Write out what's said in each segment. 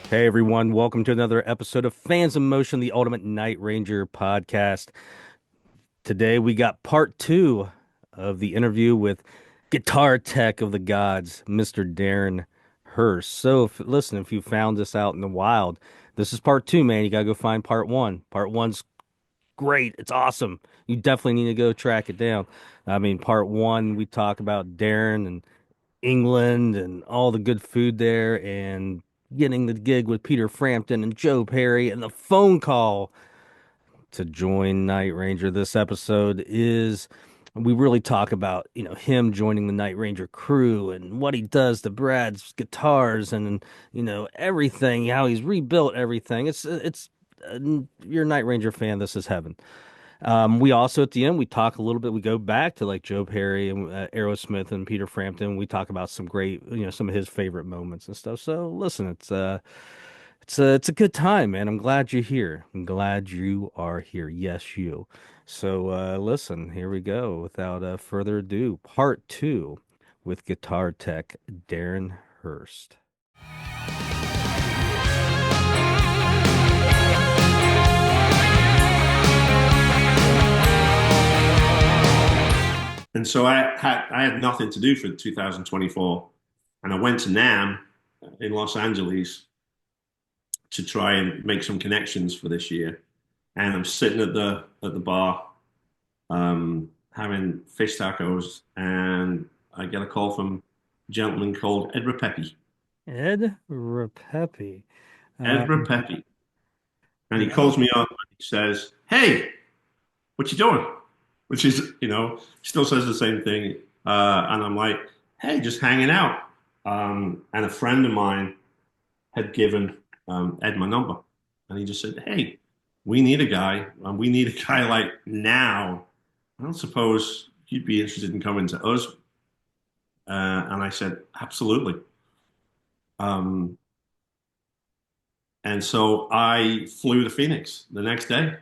Hey everyone, welcome to another episode of Fans of Motion, the Ultimate Night Ranger podcast. Today we got part two of the interview with guitar tech of the gods, Mr. Darren Hurst. So listen, if you found this out in the wild, this is part two, man. You gotta go find part one. Part one's great. It's awesome. You definitely need to go track it down. I mean, part one, we talk about Darren and England and all the good food there and getting the gig with Peter Frampton and Joe Perry and the phone call to join Night Ranger. This episode is we really talk about, him joining the Night Ranger crew and what he does to Brad's guitars and, everything, how he's rebuilt everything. You're a Night Ranger fan, this is heaven. We also at the end we talk a little bit. We go back to like Joe Perry and Aerosmith and Peter Frampton. We talk about some great, some of his favorite moments and stuff. So listen, it's a good time, man. I'm glad you're here. I'm glad you are here. Yes, you. So listen, here we go. Without further ado, part two with guitar tech Darren Hurst. And so I had nothing to do for 2024, and I went to NAMM in Los Angeles to try and make some connections for this year. And I'm sitting at the bar, having fish tacos, and I get a call from a gentleman called Ed Repepi. Ed Repepi. Ed Um, Repepi, and he no. calls me up and he says, "Hey, what you doing?" Which is, still says the same thing. And I'm like, "Hey, just hanging out." And a friend of mine had given Ed my number, and he just said, "Hey, we need a guy. We need a guy like now. I don't suppose you'd be interested in coming to us." And I said, "Absolutely." Um, and so I flew to Phoenix the next day.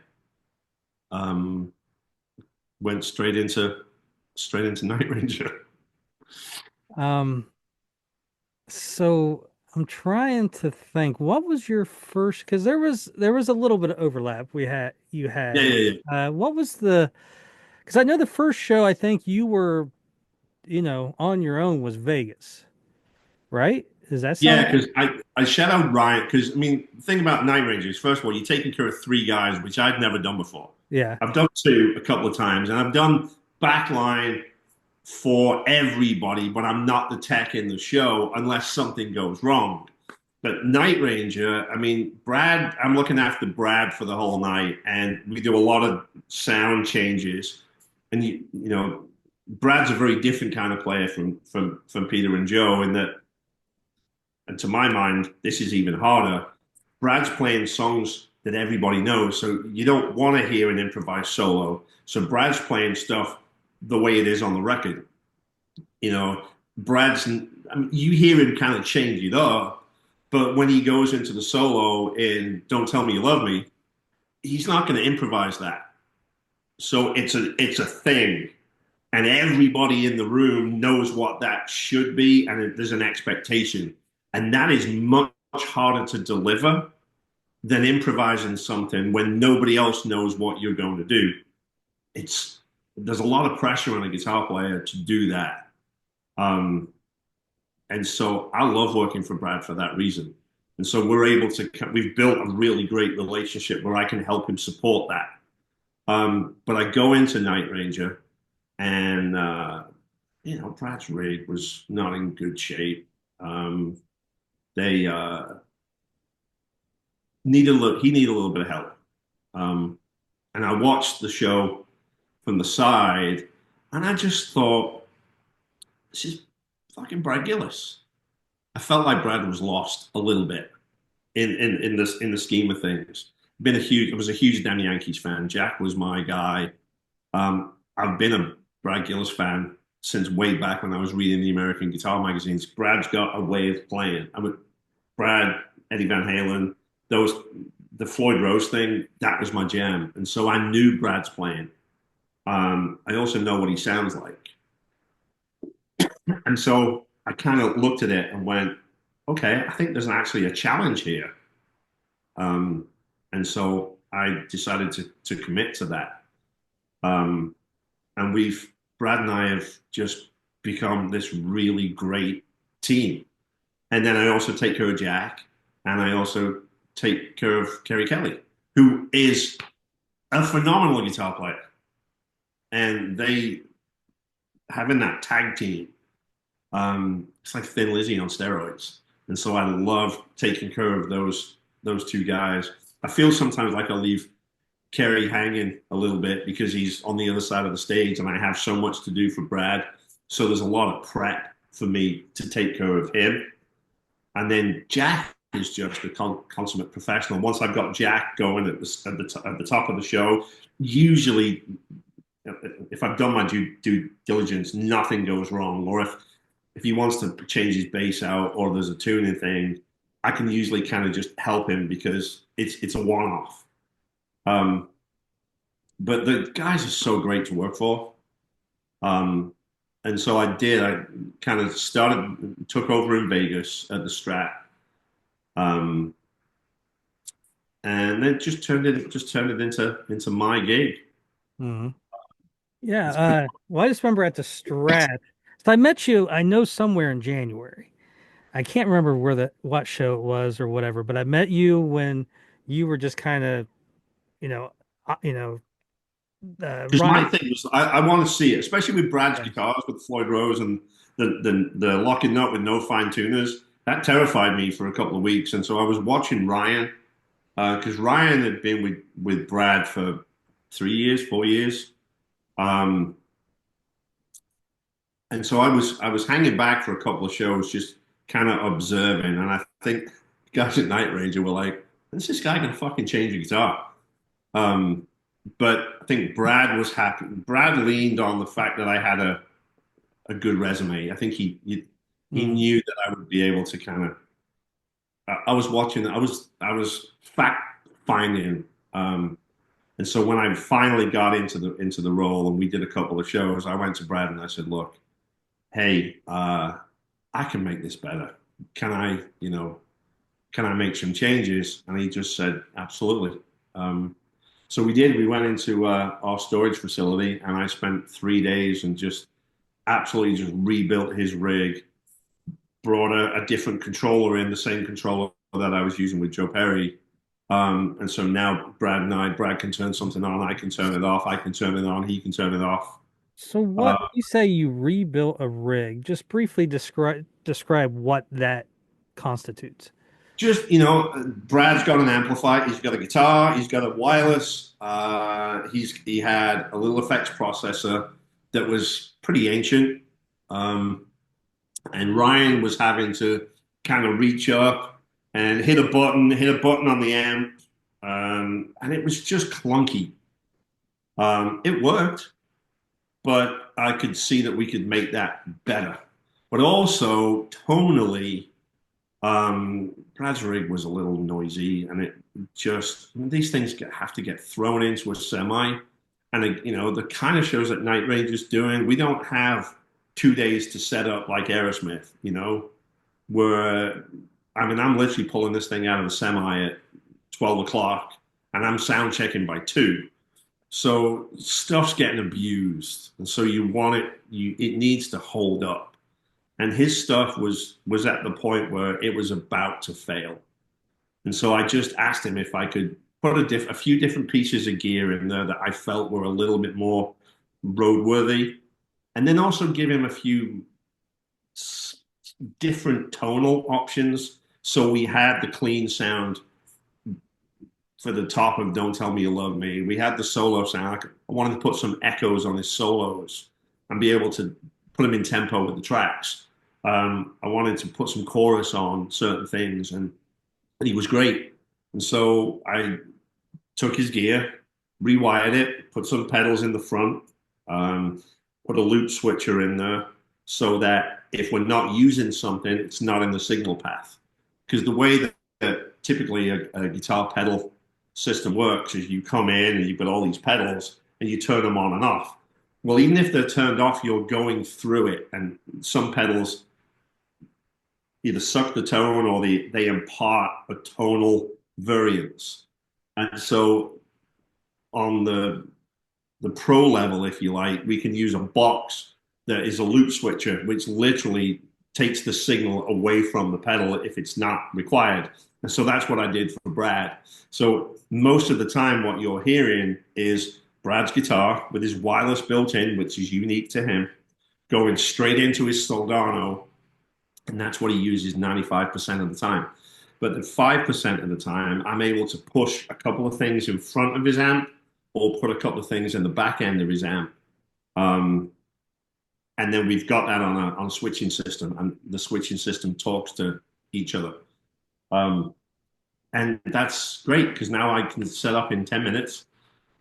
Um, Went straight into Night Ranger. Um, So I'm trying to think, what was your first? Because there was a little bit of overlap you Yeah, had. yeah, yeah. What was the? Because I know the first show I think you were, on your own was Vegas, right? Does that sound Yeah, right? because I shadowed Ryan. Because I mean, the thing about Night Rangers, first of all, you're taking care of three guys, which I'd never done before. Yeah. I've done two a couple of times, and I've done backline for everybody, but I'm not the tech in the show unless something goes wrong. But Night Ranger, I mean, Brad, I'm looking after Brad for the whole night, and we do a lot of sound changes. And Brad's a very different kind of player from Peter and Joe in that, and to my mind, this is even harder. Brad's playing songs that everybody knows, so you don't want to hear an improvised solo. So Brad's playing stuff the way it is on the record. You know, Brad's, I mean, you hear him kind of change it up, but when he goes into the solo in "Don't Tell Me You Love Me," he's not going to improvise that. So it's a thing, and everybody in the room knows what that should be, and there's an expectation, and that is much harder to deliver than improvising something when nobody else knows what you're going to do. It's There's a lot of pressure on a guitar player to do that. Um, and so I love working for Brad for that reason. And so we've built a really great relationship where I can help him support that. But I go into Night Ranger and, Brad's rig was not in good shape. They he needed a little bit of help. Um, and I watched the show from the side and I just thought, this is fucking Brad Gillis. I felt like Brad was lost a little bit in the scheme of things. I was a huge Damn Yankees fan. Jack was my guy. I've been a Brad Gillis fan since way back when I was reading the American guitar magazines. Brad's got a way of playing. Brad, Eddie Van Halen, the Floyd Rose thing, that was my jam. And so I knew Brad's playing. I also know what he sounds like. And so I kind of looked at it and went, okay, I think there's actually a challenge here. Um, and so I decided to commit to that. Um, and Brad and I have just become this really great team. And then I also take care of Jack, and I also take care of Keri Kelly, who is a phenomenal guitar player. And they having that tag team, it's like Thin Lizzy on steroids. And so I love taking care of those two guys. I feel sometimes like I leave Keri hanging a little bit because he's on the other side of the stage, and I have so much to do for Brad. So there's a lot of prep for me to take care of him. And then Jack is just a consummate professional. Once I've got Jack going at the top of the show, usually if I've done my due diligence, nothing goes wrong. Or if he wants to change his bass out or there's a tuning thing, I can usually kind of just help him because it's a one off. Um, but the guys are so great to work for. Um, and so I did. I kind of took over in Vegas at the Strat, um, and then just turned it into my gig. Hmm. Yeah. It's pretty. Well, I just remember at the Strat. So I met you, I know somewhere in January. I can't remember what show it was or whatever, but I met you when you were just kind of, you know, uh, you know, Because my Ryan. thing was, I want to see it, especially with Brad's Yeah. guitars, with Floyd Rose and the locking nut with no fine tuners. That terrified me for a couple of weeks, and so I was watching Ryan because Ryan had been with Brad for 3 years, 4 years, um, and so I was hanging back for a couple of shows, just kind of observing. And I think guys at Night Ranger were like, "Is this guy gonna fucking change a guitar?" Um, but I think Brad was happy. Brad leaned on the fact that I had a good resume. I think he Mm. knew that I would be able to kind of. I was watching. I was fact finding. And so when I finally got into the role and we did a couple of shows, I went to Brad and I said, "Look, hey, I can make this better. Can can I make some changes?" And he just said, "Absolutely." So we did. We went into our storage facility, and I spent 3 days and just absolutely just rebuilt his rig. Brought a different controller in, the same controller that I was using with Joe Perry. And so now Brad can turn something on, I can turn it off, I can turn it on, he can turn it off. So Uh, what you say you rebuilt a rig? Just briefly describe what that constitutes. just Brad's got an amplifier, he's got a guitar, he's got a wireless, he had a little effects processor that was pretty ancient, and Ryan was having to kind of reach up and hit a button on the amp, and it was just clunky. It worked, but I could see that we could make that better. But also tonally, Brad's rig was a little noisy, and it just these things have to get thrown into a semi. And the kind of shows that Night Range is doing, we don't have 2 days to set up like Aerosmith. Where I mean, I'm literally pulling this thing out of the semi at 12 o'clock, and I'm sound checking by 2. So stuff's getting abused, and so you want it needs to hold up. And his stuff was at the point where it was about to fail. And so I just asked him if I could put a few different pieces of gear in there that I felt were a little bit more roadworthy, and then also give him a few different tonal options so we had the clean sound for the top of "Don't Tell Me You Love Me." We had the solo sound. I wanted to put some echoes on his solos and be able to put them in tempo with the tracks. I wanted to put some chorus on certain things, and he was great. And so I took his gear, rewired it, put some pedals in the front, um, put a loop switcher in there so that if we're not using something, it's not in the signal path. Because the way that typically a guitar pedal system works is you come in and you've got all these pedals and you turn them on and off. Well, even if they're turned off, you're going through it, and some pedals either suck the tone or they impart a tonal variance. And so on the pro level, if you like, we can use a box that is a loop switcher, which literally takes the signal away from the pedal if it's not required. And so that's what I did for Brad. So most of the time, what you're hearing is Brad's guitar with his wireless built in, which is unique to him, going straight into his Soldano. And that's what he uses 95% of the time. But the 5% of the time, I'm able to push a couple of things in front of his amp or put a couple of things in the back end of his amp. Um, and then we've got that on a switching system, and the switching system talks to each other. Um, and that's great because now I can set up in 10 minutes,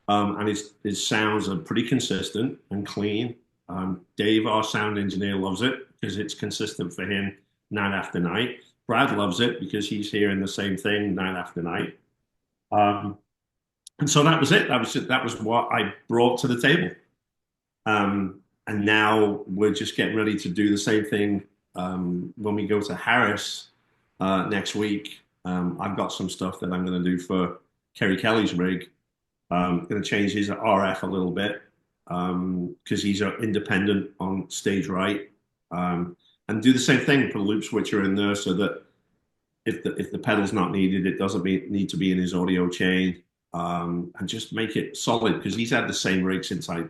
and his sounds are pretty consistent and clean. Dave, our sound engineer, loves it because it's consistent for him night after night. Brad loves it because he's hearing the same thing night after night. Um, and so that was it. That was what I brought to the table. And now we're just getting ready to do the same thing when we go to Harris next week. I've got some stuff that I'm going to do for Kerry Kelly's rig. I'm going to change his RF a little bit because he's independent on stage right. And do the same thing, put a loop switcher in there so that if the pedal's not needed, it doesn't need to be in his audio chain. And just make it solid because he's had the same rig since I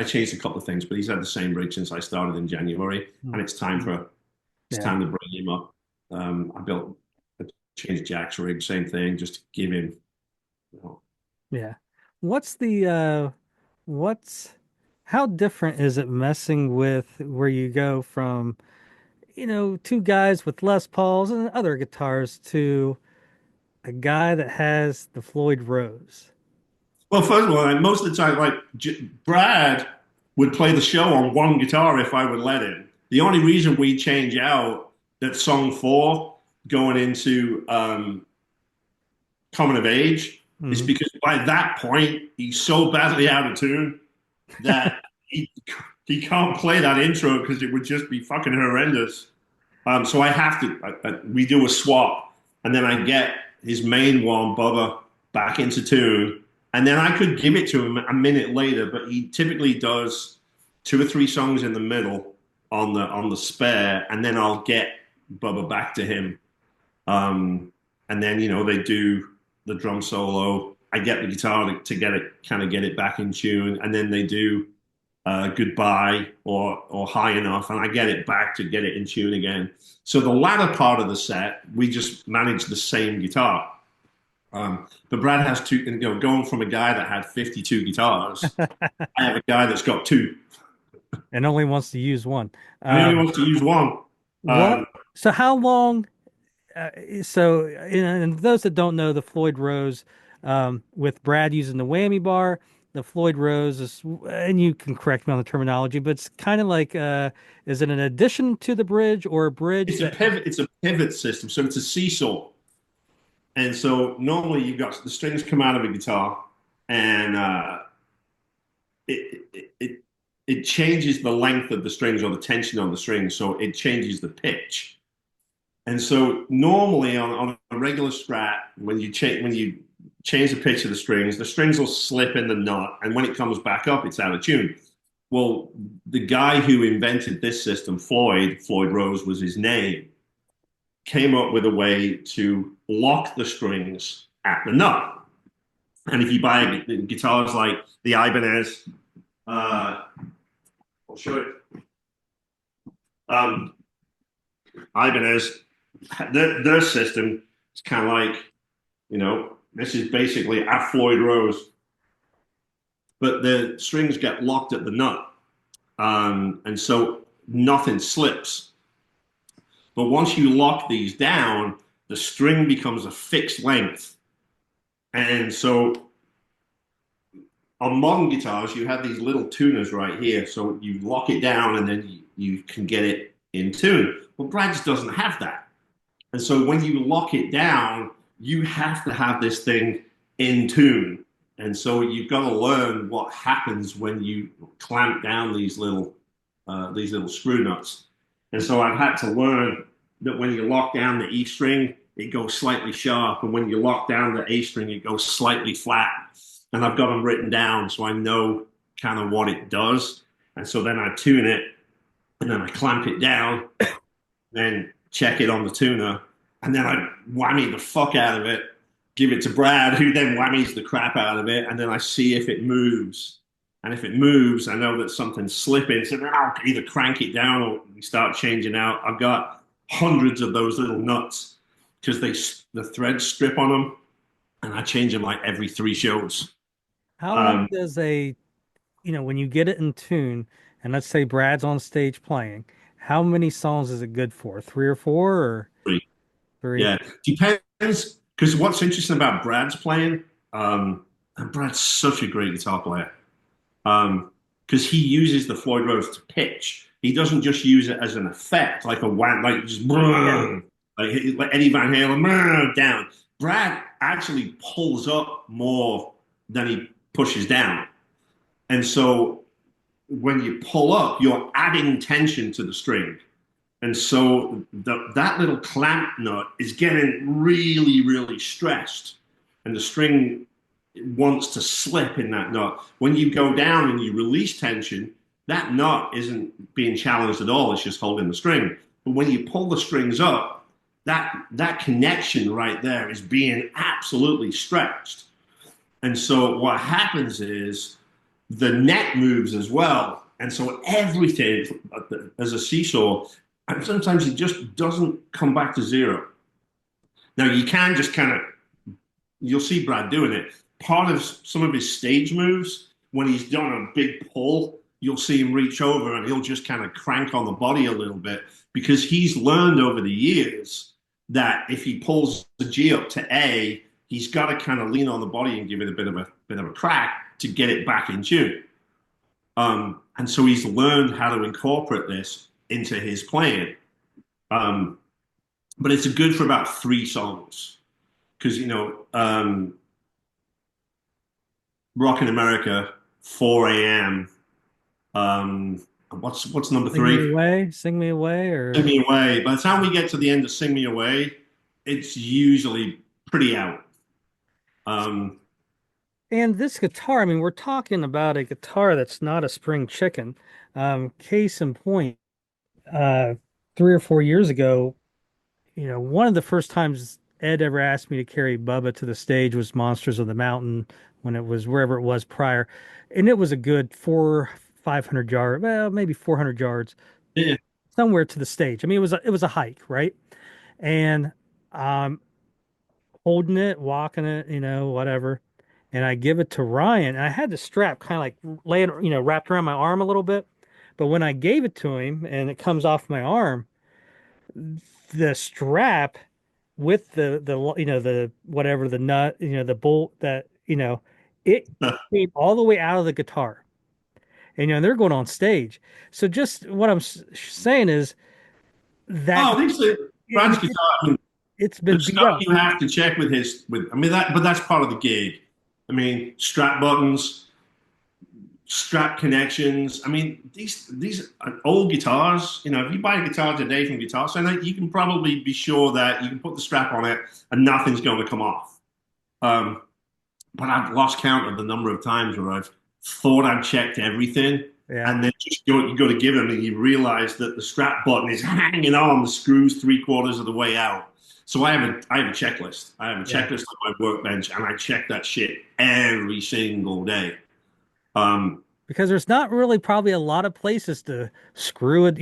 changed a couple of things, but he's had the same rig since I started in January, and it's time Yeah. to bring him up. I changed Jack's rig, same thing, just to give him. You know. Yeah. What's the what's how different is it messing with where you go from, two guys with Les Pauls and other guitars to a guy that has the Floyd Rose? Well, first of all, like, most of the time, like Brad would play the show on one guitar if I would let him. The only reason we change out that song four going into Coming of Age is Hmm. because by that point he's so badly out of tune that he can't play that intro because it would just be fucking horrendous. So I have to. We do a swap, and then I get his main one, Bubba, back into tune, and then I could give it to him a minute later. But he typically does two or three songs in the middle on the spare, and then I'll get Bubba back to him. And then they do the drum solo. I get the guitar to get it get it back in tune, and then they do goodbye or high enough, and I get it back to get it in tune again. So the latter part of the set, we just manage the same guitar. But Brad has two, going from a guy that had 52 guitars, I have a guy that's got two, And only wants to use one. and he only Um, wants to use one. what? Um, So how long? And those that don't know, the Floyd Rose, with Brad using the whammy bar, the Floyd Rose is, and you can correct me on the terminology, but it's kind of like, is it an addition to the bridge or a bridge it's a that? pivot. It's a pivot system, so it's a seesaw. And so normally you've got the strings come out of a guitar, and it changes the length of the strings or the tension on the strings, so it changes the pitch. And so normally on a regular Strat, when you change the pitch of the strings will slip in the nut, and when it comes back up, it's out of tune. Well, the guy who invented this system, Floyd Rose was his name, came up with a way to lock the strings at the nut. And if you buy guitars like the Ibanez, I'll show it. Um, Ibanez, their system is kind of like, this is basically a Floyd Rose, but the strings get locked at the nut. And so nothing slips. But once you lock these down, the string becomes a fixed length. And so on modern guitars, you have these little tuners right here. So you lock it down and then you can get it in tune. Well, Brad's doesn't have that. And so when you lock it down, you have to have this thing in tune. And so you've got to learn what happens when you clamp down these little screw nuts. And so I've had to learn that when you lock down the E string, it goes slightly sharp, and when you lock down the A string, it goes slightly flat. And I've got them written down so I know kind of what it does. And so then I tune it, and then I clamp it down, then check it on the tuner, and then I whammy the fuck out of it, give it to Brad, who then whammies the crap out of it, and then I see if it moves. And if it moves, I know that something's slipping. So then I'll either crank it down or we start changing out. I've got hundreds of those little nuts because the threads strip on them, and I change them like every 3 shows. How long Um, does when you get it in tune, and let's say Brad's on stage playing, how many songs is it good for? Three or four or three? yeah, depends. Because what's interesting about Brad's playing, and Brad's such a great guitar player. Because he uses the Floyd Rose to pitch. He doesn't just use it as an effect, like a wham, like just Yeah. like Eddie Van Halen down. Brad actually pulls up more than he pushes down, and so when you pull up, you're adding tension to the string, and so that little clamp nut is getting really, really stressed, and the string wants to slip in that knot. When you go down and you release tension, that knot isn't being challenged at all. It's just holding the string. But when you pull the strings up, that connection right there is being absolutely stretched. And so what happens is the net moves as well. And so everything as a seesaw, and sometimes it just doesn't come back to zero. Now you can just kind of, you'll see Brad doing it. Part of some of his stage moves, when he's done a big pull, you'll see him reach over and he'll just kind of crank on the body a little bit because he's learned over the years that if he pulls the G up to A, he's got to kind of lean on the body and give it a bit of a crack to get it back in tune. And so he's learned how to incorporate this into his playing. Um, but it's good for about 3 songs because Rockin' America, 4 a.m. What's number three? Sing me away, Sing or Me Away. By the time we get to the end of Sing Me Away, it's usually pretty out. Um, and this guitar. I mean, we're talking about a guitar that's not a spring chicken. Case in point, uh, 3 or 4 years ago, one of the first times Ed ever asked me to carry Bubba to the stage was Monsters of the Mountain when it was wherever it was prior. And it was a good 500 yards, well, maybe 400 yards yeah. somewhere to the stage. I mean, it was a hike, right? And um holding it, walking it, whatever. And I give it to Ryan. And I had the strap kind of like laying, wrapped around my arm a little bit. But when I gave it to him and it comes off my arm, the strap with the whatever the nut, the bolt that, it came all the way out of the guitar. And they're going on stage. So just what I'm saying is that Oh, these are Brad's it, guitar. it, I mean, it's the been beat stuff up. you have to check with I mean, but that's part of the gig. I mean, strap buttons, strap connections. I mean, these are old guitars. If you buy a guitar today from Guitar Center, you can probably be sure that you can put the strap on it and nothing's going to come off. Um, but I've lost count of the number of times where I've thought I've checked everything, Yeah. and then you go to give them, and you realize that the strap button is hanging on the screws 3/4 of the way out. So I have a checklist. I have a Yeah. checklist on my workbench, and I check that shit every single day. Um, Because there's not really probably a lot of places to screw it,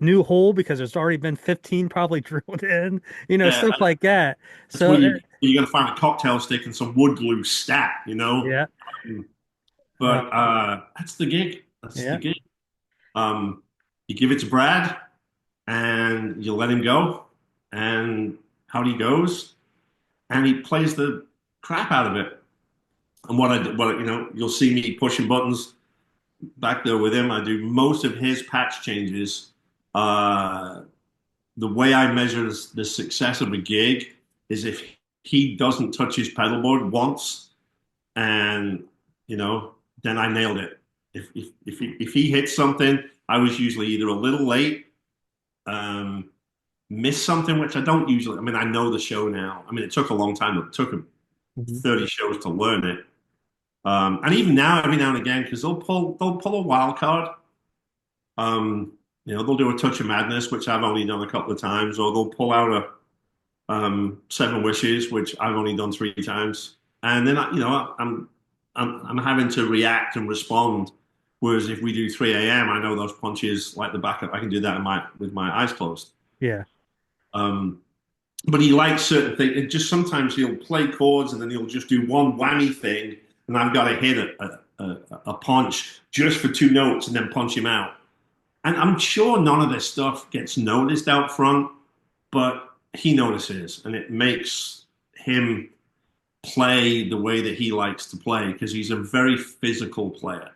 new hole because there's already been 15 probably drilled in, yeah, stuff like that. that's So where you got to find a cocktail stick and some wood glue stat. yeah, uh, But that's the gig. That's the yeah. gig. Um, you give it to Brad, and you let him go, and out he goes, and he plays the crap out of it. And you'll see me pushing buttons back there with him. I do most of his patch changes. Uh, the way I measure the success of a gig is if he doesn't touch his pedal board once, and then I nailed it. If he hits something, I was usually either a little late, um, miss something, which I don't usually. I mean, I know the show now. I mean, it took a long time. It took Mhm. 30 shows to learn it. And even now, every now and again, because they'll pull a wild card. They'll do a touch of madness, which I've only done a couple of times, or they'll pull out a seven wishes, which I've only done three times. And then I'm having to react and respond. Whereas if we do 3 a.m., I know those punches like the back. I can do that with my eyes closed. Yeah. Um, but he likes certain things. It just sometimes he'll play chords and then he'll just do one whammy thing, and I've got to hit a punch just for two notes and then punch him out. And I'm sure none of this stuff gets noticed out front, but he notices, and it makes him play the way that he likes to play because he's a very physical player.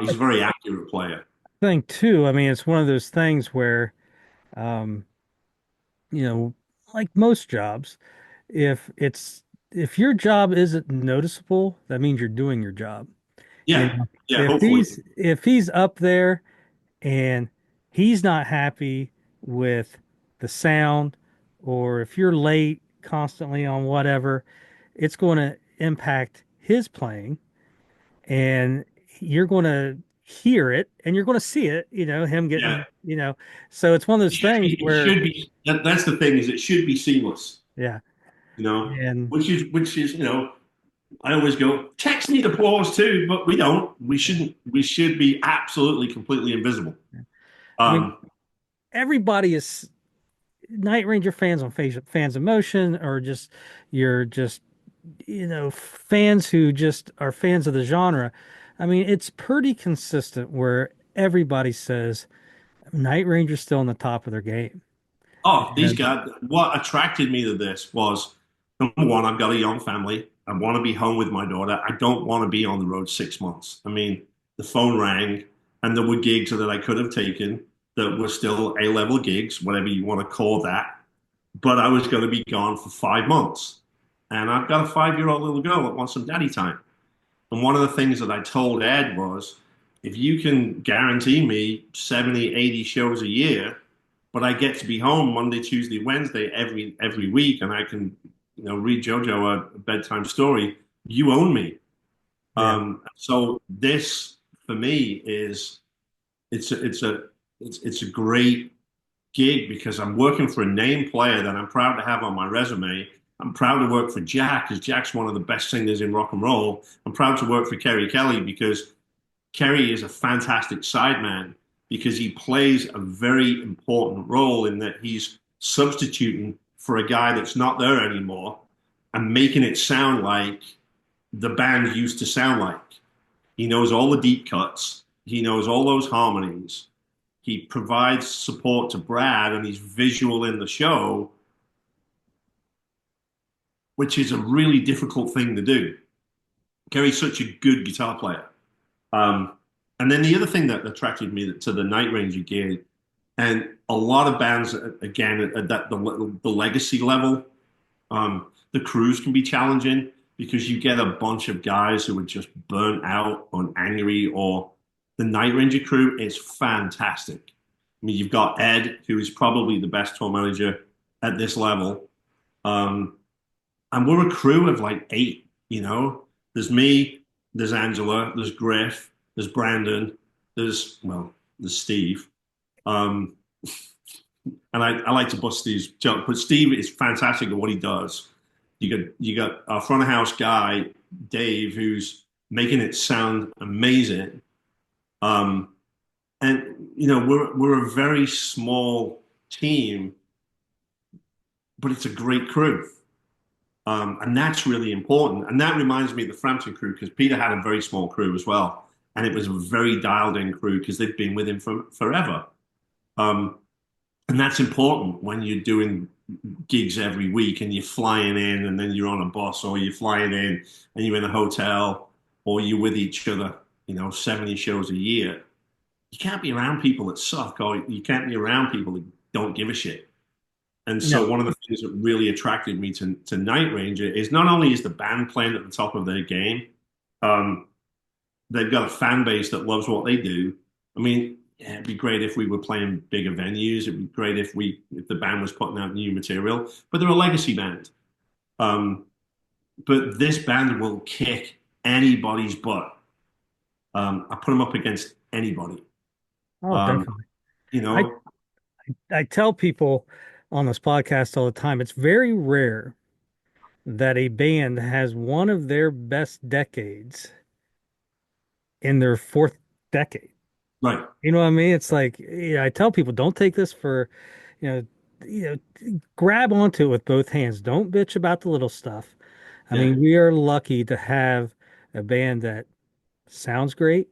He's a very accurate player. Thing too, I mean, it's one of those things where, um, you know, like most jobs, if it's if your job isn't noticeable, that means you're doing your job. You Yeah, know, yeah. Hopefully, if he's up there and he's not happy with the sound, or if you're late constantly on whatever, it's going to impact his playing, and you're going to hear it and you're going to see it, him yeah. getting, so it's one of It those should things be. It where, should be. That's the thing is, it should be seamless. yeah. You know, And which is I always go, techs need applause too, but we don't. We shouldn't. We should be absolutely completely invisible. I mean, Um, everybody is Night Ranger fans on Fans of Motion, or just you're just, fans who just are fans of the genre. I mean, it's pretty consistent where everybody says Night Ranger's still on the top of their game. oh, these And guys. What attracted me to this was number one, I've got a young family. I want to be home with my daughter. I don't want to be on the road 6 months. I mean, the phone rang, and there were gigs that I could have taken that were still A-level gigs, whatever you want to call that. But I was going to be gone for 5 months. And I've got a 5-year-old little girl that wants some daddy time. And one of the things that I told Ed was, if you can guarantee me 70, 80 shows a year, but I get to be home Monday, Tuesday, Wednesday every week, and I can, read JoJo a bedtime story, you own me. yeah, So this for me is it's a, it's a it's a great gig because I'm working for a name player that I'm proud to have on my resume. I'm proud to work for Jack because Jack's one of the best singers in rock and roll. I'm proud to work for Keri Kelly because Keri is a fantastic sideman because he plays a very important role in that he's substituting for a guy that's not there anymore and making it sound like the band used to sound like. He knows all the deep cuts. He knows all those harmonies. He provides support to Brad and he's visual in the show, which is a really difficult thing to do. Keri's such a good guitar player. Um, and then the other thing that attracted me to the Night Ranger gig, and a lot of bands, again, at the legacy level, the crews can be challenging because you get a bunch of guys who are just burnt out or angry, or the Night Ranger crew is fantastic. I mean, you've got Ed, who is probably the best tour manager at this level. Um, and we're a crew of like eight, There's me, there's Angela, there's Griff, there's Brandon, there's Steve. Um, and I like to bust Steve's joke, but Steve is fantastic at what he does. You got our front of house guy, Dave, who's making it sound amazing. Um, and we're a very small team, but it's a great crew. And that's really important. And that reminds me of the Frampton crew because Peter had a very small crew as well. And it was a very dialed in crew because they've been with him for forever. Um, and that's important when you're doing gigs every week and you're flying in and then you're on a bus or you're flying in and you're in a hotel or you're with each other, 70 shows a year. You can't be around people that suck or you can't be around people that don't give a shit. And so no, one of the things that really attracted me to Night Ranger is not only is the band playing at the top of their game, um, they've got a fan base that loves what they do. I mean, yeah, it'd be great if we were playing bigger venues. It'd be great if the band was putting out new material. But they're a legacy band. Um, but this band will kick anybody's butt. I put them up against anybody. Oh, Um, definitely. you I know, I tell people on this podcast all the time, it's very rare that a band has one of their best decades in their fourth decade. right? You know what I mean? It's like, yeah, I tell people, don't take this for, you know, grab onto it with both hands. Don't bitch about the little stuff. I Yeah, mean, we are lucky to have a band that sounds great,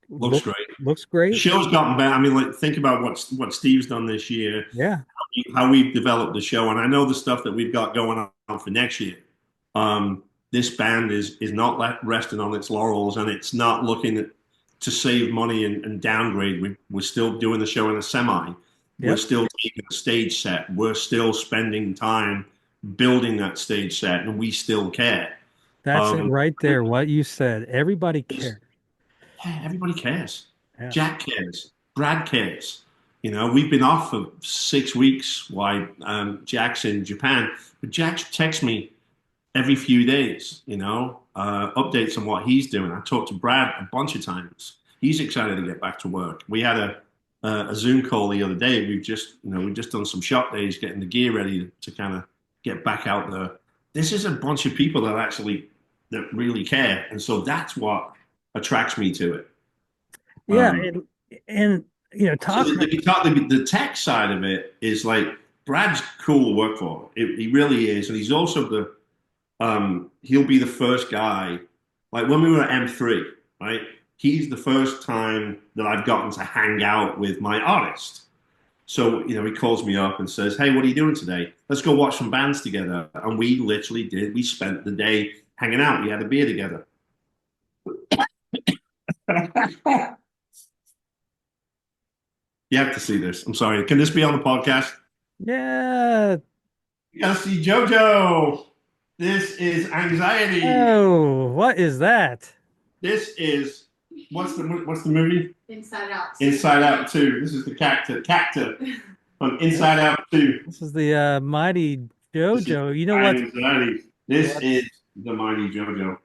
looks look great. looks The great. show's gotten better. I mean, like think about what Steve's done this year, Yeah, how we've developed the show, and I know the stuff that we've got going on for next year. Um, this band is not resting on its laurels, and it's not looking to save money and downgrade. We're still doing the show in a semi. We're yep. still taking a stage set. We're still spending time building that stage set, and we still care. That's it Um, right there. What you said. Everybody cares. yeah, everybody cares. Yeah. Jack cares. Brad cares. You know, we've been off for 6 weeks while Jack's in Japan, but Jack texts me every few days, updates on what he's doing. I talked to Brad a bunch of times. He's excited to get back to work. We had a Zoom call the other day. We've just done some shop days, getting the gear ready to kind of get back out there. This is a bunch of people that really care, and so that's what attracts me to it. Yeah, Um, and so talking. the tech side of it is like Brad's cool to work for. He really is, and he's also he'll be the first guy. Like when we were at M3, right? He's the first time that I've gotten to hang out with my artist. So, he calls me up and says, "Hey, what are you doing today? Let's go watch some bands together." And we literally did. We spent the day hanging out. We had a beer together. You have to see this. I'm sorry. Can this be on the podcast? Yeah. You gotta see JoJo. This is anxiety. Oh, what is that? This is what's the movie? Inside Out. Inside Out 2. This is the cactus from Inside Out 2. This is the mighty This is JoJo. anxiety. This What's is the mighty JoJo.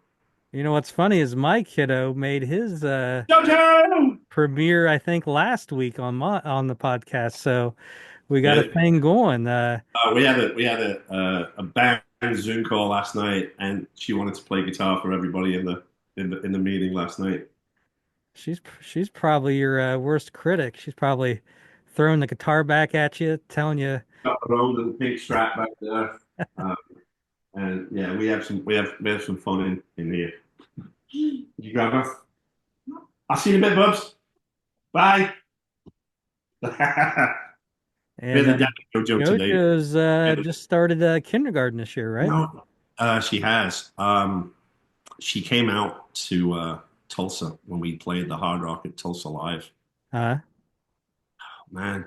what's funny is my kiddo made his JoJo. premiere, I think, last week on the podcast. So we got a Yeah. thing going. We had a band Zoom call last night, and she wanted to play guitar for everybody in the meeting last night. She's probably your worst critic. She's probably throwing the guitar back at you, telling you, Got the roll and the pink strap back there, um, and yeah, we have some fun in here. Did you grab her? I'll see you in a bit, Bubs. Bye. We had and the dad JoJo today. JoJo's just started kindergarten this year, right? No, she has. She came out to Tulsa when we played the Hard Rock at Tulsa Live. Uh, Man,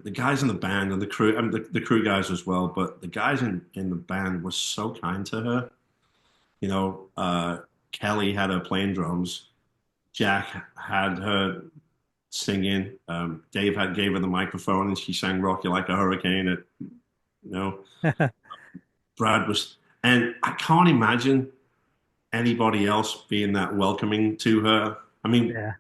the guys in the band and the crew, I mean, the crew guys as well, but the guys in the band were so kind to her. Kelly had her playing drums. Jack had her singing. Dave gave her the microphone and she sang "Rock You Like a Hurricane." You know, Brad was, and I can't imagine anybody else being that welcoming to her. I mean, yeah.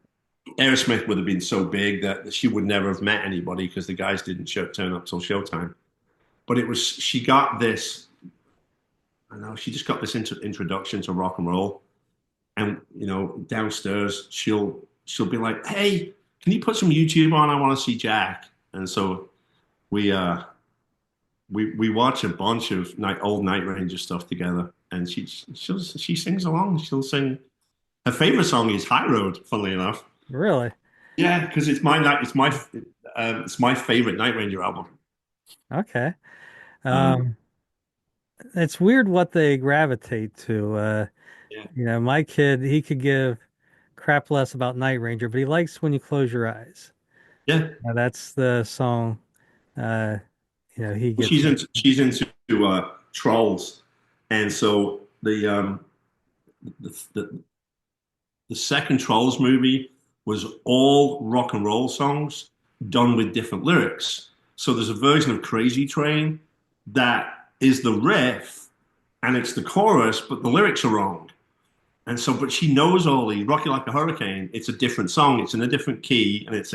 Aerosmith would have been so big that she would never have met anybody because the guys didn't turn up till showtime. But she got this. I know she just got this introduction to rock and roll, and downstairs she'll be like, "Hey, can you put some YouTube on? I want to see Jack." And so we we watch a bunch of old Night Ranger stuff together, and she sings along. She'll sing. Her favorite song is High Road. Funnily enough, Really? yeah, because it's my favorite Night Ranger album. Okay. Um, Um, it's weird what they gravitate to. yeah, My kid, he could give crap less about Night Ranger, but he likes When You Close Your Eyes. yeah. That's the song. Uh, he gets. She's into trolls, and so the second Trolls movie was all rock and roll songs done with different lyrics. So there's a version of Crazy Train that is the riff and it's the chorus, but the lyrics are wrong. And so, but she knows all these. Rocky Like a Hurricane, it's a different song. It's in a different key, and it's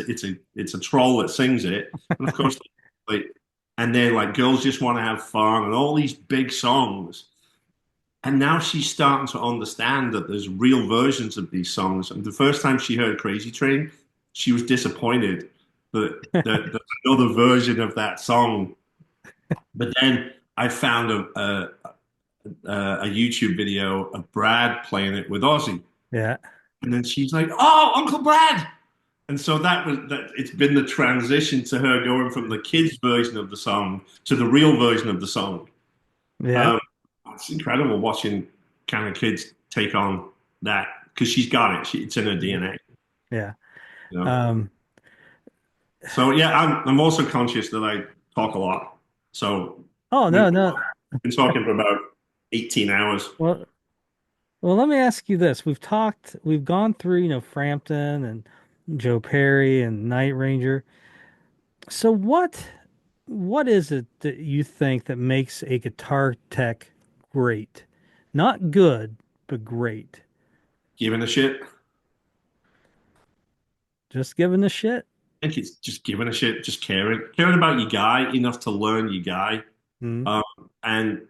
a troll that sings it. And of course, like, and then like Girls Just Want to Have Fun, and all these big songs. And now she's starting to understand that there's real versions of these songs. And the first time she heard Crazy Train, she was disappointed that there's another version of that song. But then I found a YouTube video of Brad playing it with Ozzy. Yeah. And then she's like, "Oh, Uncle Brad!" And so that was that. It's been the transition to her going from the kids' version of the song to the real version of the song. Yeah. Um, it's incredible watching kind of kids take on that because she's got it. It's in her DNA. Yeah. You know? Um, So yeah, I'm also conscious that I talk a lot. So oh we've no, no. been talking for about 18 hours. Well, well, let me ask you this. We've gone through, Frampton and Joe Perry and Night Ranger. So what is it that you think that makes a guitar tech great? Not good, but great. Giving a shit. Just giving a shit. I think it's just giving a shit, just caring about your guy enough to learn your guy, Mm, um, and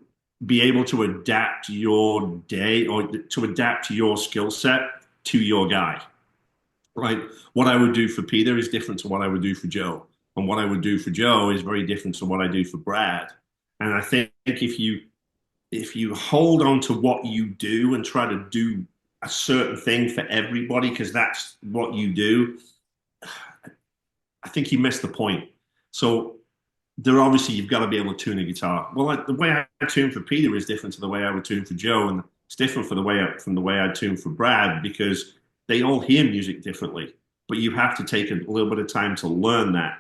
be able to adapt your day or to adapt your skill set to your guy. Right? What I would do for Peter is different to what I would do for Joe, and what I would do for Joe is very different to what I do for Brad. And I think if you hold on to what you do and try to do a certain thing for everybody because that's what you do, I think you missed the point. So there obviously you've got to be able to tune a guitar. Well, the way I tune for Peter is different to the way I would tune for Joe, and it's different from the way I tune for Brad because they all hear music differently. But you have to take a little bit of time to learn that.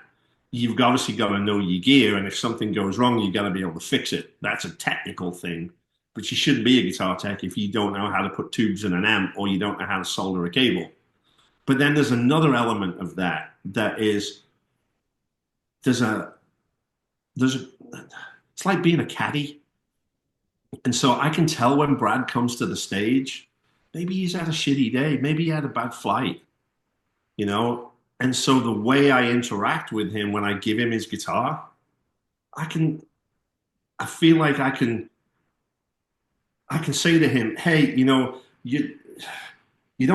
You've obviously got to know your gear, and if something goes wrong, you've got to be able to fix it. That's a technical thing, but you shouldn't be a guitar tech if you don't know how to put tubes in an amp or you don't know how to solder a cable. But then there's another element of that is there's a there's a, it's like being a caddy. And so I can tell when Brad comes to the stage, maybe he's had a shitty day, maybe he had a bad flight, you know? And so the way I interact with him when I give him his guitar, I can I feel like I can say to him, "Hey, you don't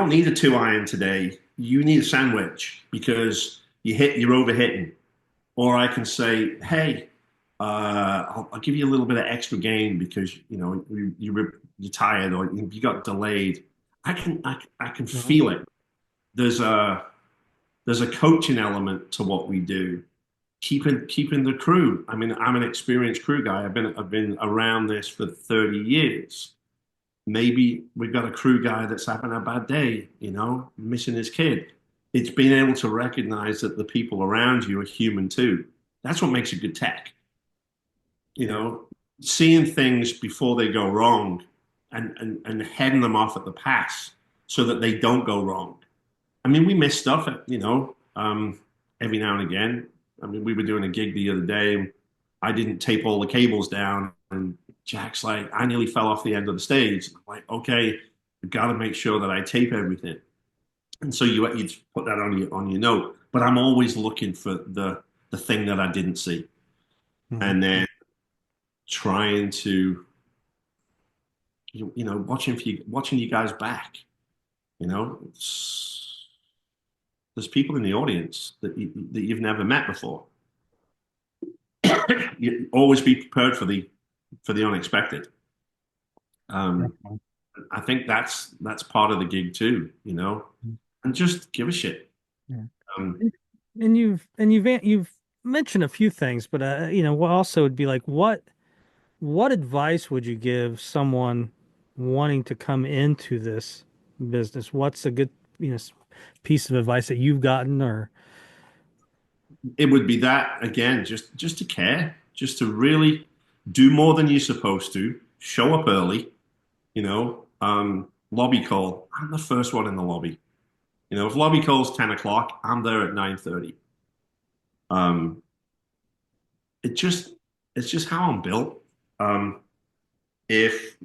need a two iron today. You need a sandwich because you're overhitting." Or I can say, "Hey, I'll give you a little bit of extra gain because you're tired or you got delayed." I can mhm. feel it. There's a there's a coaching element to what we do. Keeping the crew. I mean, I'm an experienced crew guy. I've been around this for 30 years. Maybe we've got a crew guy that's having a bad day, missing his kid. It's being able to recognize that the people around you are human too. That's what makes a good tech, you Yeah. know, seeing things before they go wrong and heading them off at the pass so that they don't go wrong. I mean, we miss stuff, every now and again. I mean, we were doing a gig the other day and I didn't tape all the cables down. And Jack's like, I nearly fell off the end of the stage. I'm like, okay, I've got to make sure that I tape everything. And so you put that on your note. But I'm always looking for the thing that I didn't see. Mhm. And then trying to, watching you guys back. There's people in the audience that you've never met before. You always be prepared for the unexpected. Um, I think that's part of the gig too, and just give a shit. Yeah. Um, And you've mentioned a few things, but what also would be like what advice would you give someone wanting to come into this business? What's a good, piece of advice that you've gotten or it would be that again, just to care, just to really do more than you're supposed to. Show up early, lobby call. I'm the first one in the lobby. If lobby call's 10 o'clock, I'm there at 9:30. Um, it just it's just how I'm built. Um, if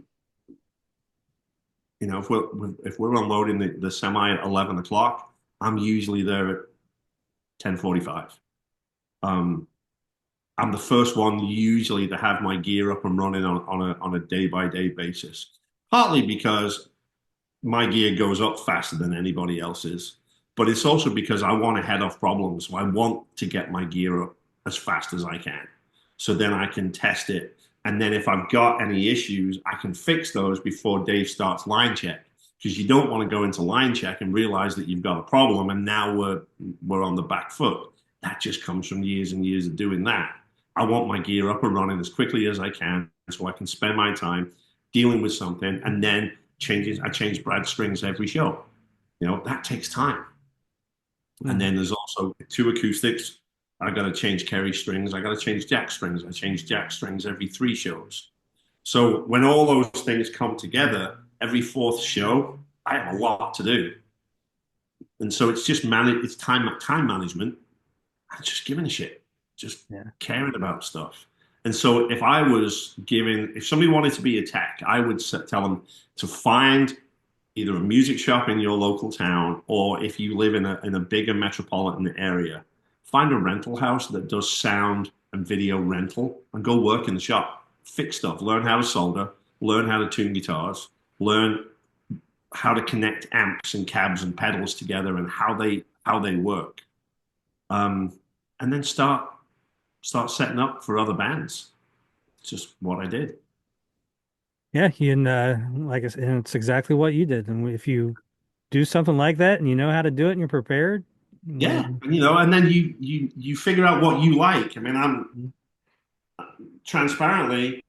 if we're unloading the semi at 11 o'clock, I'm usually there at 10:45. Um, I'm the first one usually to have my gear up and running on a day by day basis. Partly because my gear goes up faster than anybody else's, but it's also because I want to head off problems. So I want to get my gear up as fast as I can. So then I can test it. And then if I've got any issues, I can fix those before Dave starts line check. Because you don't want to go into line check and realize that you've got a problem and now we're on the back foot. That just comes from years and years of doing that. I want my gear up and running as quickly as I can so I can spend my time dealing with something and then I change Brad strings every show. That takes time. And Mm. then there's also two acoustics. I got to change Keri strings. I got to change Jack strings. I change Jack strings every three shows. So when all those things come together, every fourth show, I have a lot to do. And so it's just it's time management and just giving a shit, just Yeah. caring about stuff. And so if somebody wanted to be a tech, I would tell them to find either a music shop in your local town, or if you live in a bigger metropolitan area, find a rental house that does sound and video rental and go work in the shop, fix stuff, learn how to solder, learn how to tune guitars, learn how to connect amps and cabs and pedals together and how they work. Um, and then start setting up for other bands. It's just what I did. Yeah, and like I said, and it's exactly what you did. And if you do something like that and you know how to do it and you're prepared, Yeah, then and then you figure out what you like. I mean, I'm transparently,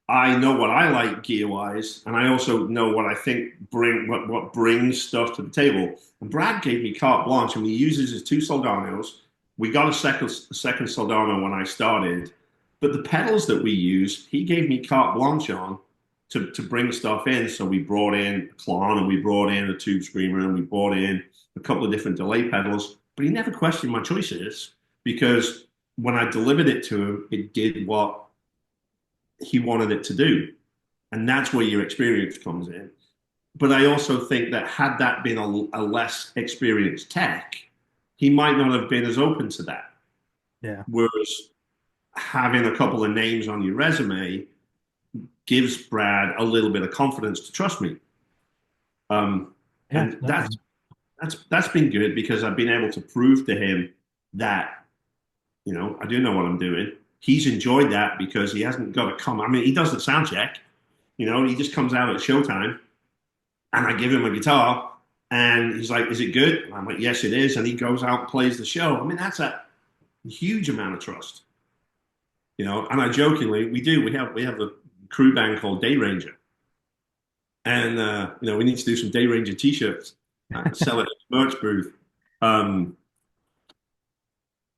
I know what I like gear wise, and I also know what I think what brings stuff to the table. And Brad gave me carte blanche, and he uses his two Soldanos. We got a second Soldano when I started, but the pedals that we use, he gave me carte blanche on to bring stuff in. So we brought in a Klon, and we brought in a Tube Screamer, and we brought in a couple of different delay pedals. But he never questioned my choices because when I delivered it to him, it did what he wanted it to do. And that's where your experience comes in. But I also think that had that been a less experienced tech, he might not have been as open to that. yeah, Whereas having a couple of names on your resume gives Brad a little bit of confidence to trust me. yeah, And that's definitely. that's been good because I've been able to prove to him that I do know what I'm doing. He's enjoyed that because he hasn't got to come. I mean, he does the sound check. He just comes out at showtime, and I give him a guitar, and he's like, "Is it good?" And I'm like, "Yes, it is." And he goes out and plays the show. I mean, that's a huge amount of trust. And I jokingly, we have a crew band called Day Ranger, and we need to do some Day Ranger T-shirts, sell it at the merch booth. Um,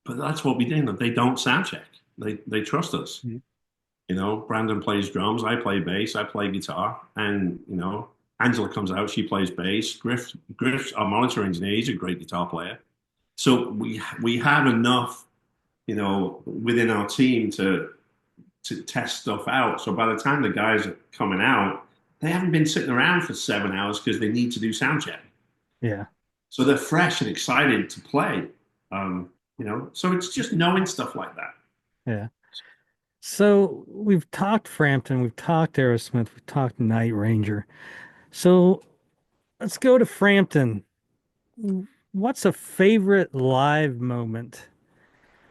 but that's what we do. They don't sound check. They trust us. Mm. Brandon plays drums, I play bass, I play guitar, and Angela comes out, she plays bass. Griff's our monitor engineer, he's a great guitar player. So we have enough, within our team to test stuff out. So by the time the guys are coming out, they haven't been sitting around for 7 hours because they need to do sound check. Yeah, So they're fresh and excited to play. So it's just knowing stuff like that. yeah. So we've talked Frampton, we've talked Aerosmith, we've talked Night Ranger. So let's go to Frampton. What's a favorite live moment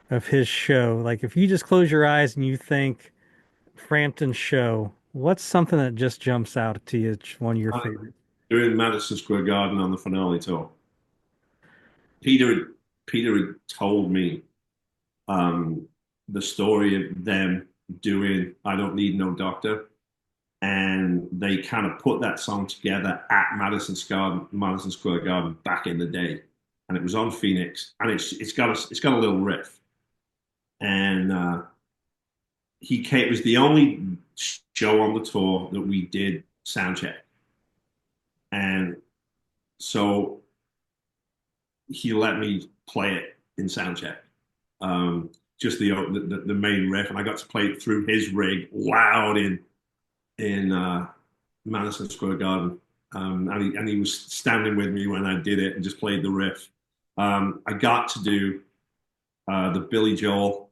of his show? Like if you just close your eyes and you think Frampton show, what's something that just jumps out to you? It's one of your Uh, favorites. Doing Madison Square Garden on the finale tour. Peter Peter had told me um, the story of them doing "I Don't Need No Doctor," and they kind of put that song together at Madison Square Garden back in the day, and it was on Phoenix, and it's got a little riff, and he came. It was the only show on the tour that we did sound check, and so he let me play it in soundcheck. Just the main riff, and I got to play it through his rig loud in Madison Square Garden. And he was standing with me when I did it and just played the riff. I got to do the Billy Joel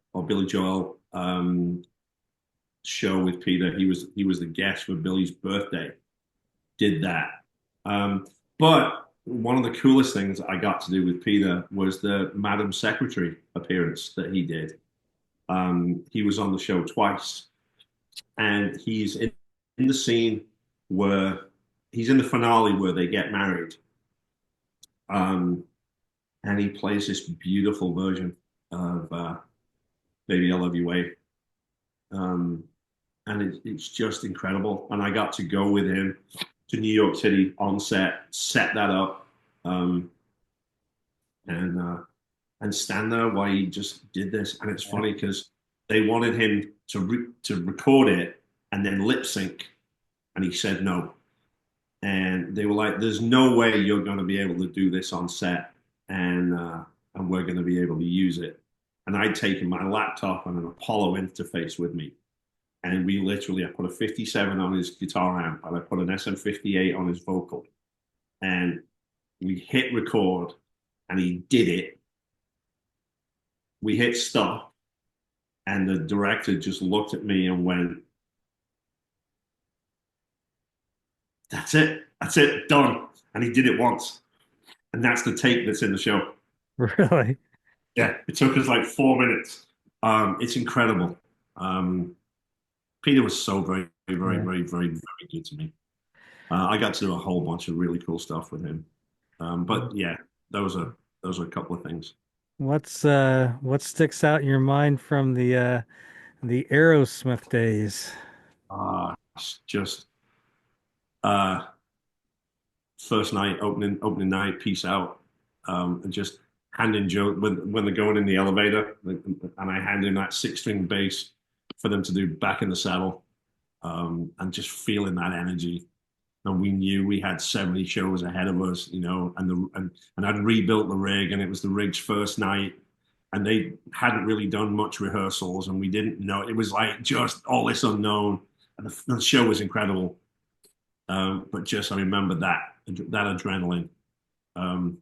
show with Peter. He was the guest for Billy's birthday. Did that. But one of the coolest things I got to do with Peter was the Madam Secretary appearance that he did. He was on the show twice, and he's in the scene where he's in the finale where they get married. Um, and he plays this beautiful version of Baby I Love You Way. Um, and it's just incredible. And I got to go with him to New York City on set that up, um, and stand there while he just did this. And it's funny because they wanted him to record it and then lip sync, and he said no. And they were like, "There's no way you're going to be able to do this on set, and we're going to be able to use it." And I'd taken my laptop and an Apollo interface with me, and I put a 57 on his guitar amp, and I put an SM58 on his vocal, and we hit record, and he did it. We hit stop, and the director just looked at me and went, that's it, done. And he did it once, and that's the tape that's in the show. Really? Yeah, it took us like 4 minutes. It's incredible. Peter was so very, very, Yeah. very, very, very good to me. I got to do a whole bunch of really cool stuff with him. But yeah, those are a couple of things. What sticks out in your mind from the Aerosmith days? Just uh, first night, opening night, peace out, and just handing Joe when they're going in the elevator, and I hand him that six-string bass for them to do Back in the Saddle, and just feeling that energy. And we knew we had 70 shows ahead of us, and I'd rebuilt the rig, and it was the rig's first night, and they hadn't really done much rehearsals, and we didn't know. It was like just all this unknown, and the show was incredible. But just I remember that adrenaline, um,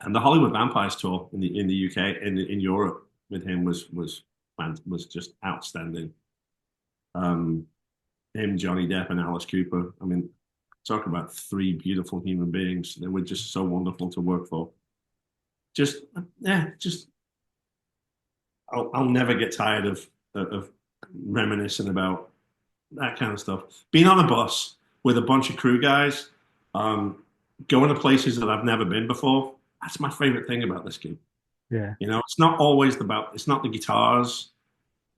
and the Hollywood Vampires tour in the UK in Europe with him was just outstanding. Um, Him, Johnny Depp, and Alice Cooper. I mean, talk about three beautiful human beings. They were just so wonderful to work for. Just yeah, just I'll never get tired of reminiscing about that kind of stuff. Being on a bus with a bunch of crew guys, um, going to places that I've never been before. That's my favorite thing about this gig. Yeah. It's not always it's not the guitars.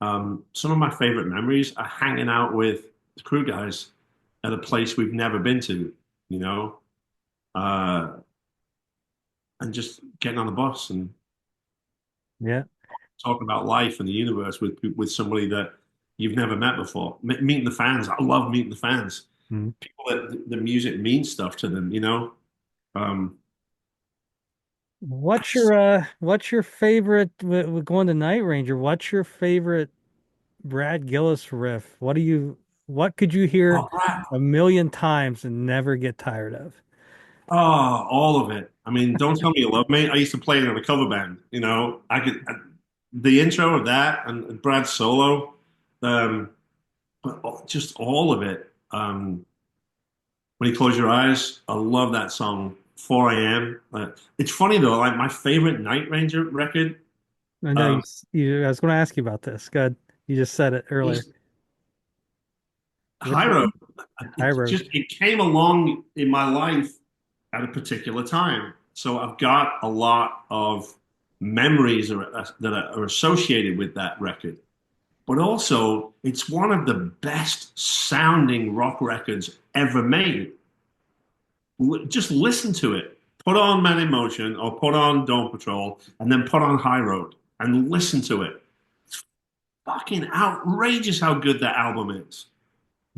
Some of my favorite memories are hanging out with the crew guys at a place we've never been to, you know, uh, and just getting on the bus and Yeah. talking about life and the universe with somebody that you've never met before. Meeting the fans, I love meeting the fans. Mhm. People that the music means stuff to them, you know. Um, What's your favorite with going to Night Ranger? What's your favorite Brad Gillis riff? What could you hear oh, Brad, a million times and never get tired of? oh, all of it. I mean, don't tell me you love me. I used to play it in a cover band. The intro of that and Brad's solo, um, but just all of it. When you close your eyes, I love that song. 4 a.m. It's funny though, like my favorite Night Ranger record, I know um, I was going to ask you about this. Good. You just said it earlier. is Which High Road. one? High Road. It came along in my life at a particular time. So I've got a lot of memories that are associated with that record. But also, it's one of the best sounding rock records ever made. Just listen to it. Put on Man in Motion or put on Dawn Patrol and then put on High Road and listen to it. It's fucking outrageous how good that album is.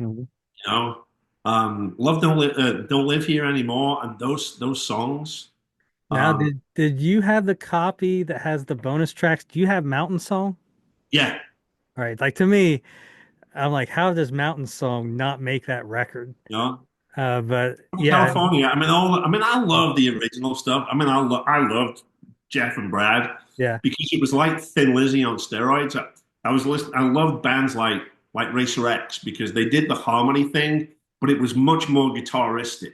Mhm. You know, Love Don't Live Here Anymore, and those songs. Now, Um, did you have the copy that has the bonus tracks? Do you have Mountain Song? yeah, All right, like to me, I'm like, how does Mountain Song not make that record? you know, But yeah, California. I mean, I love the original stuff. I mean, I loved Jeff and Brad yeah, because it was like Thin Lizzy on steroids. I was listening. I loved bands like Racer X because they did the harmony thing, but it was much more guitaristic.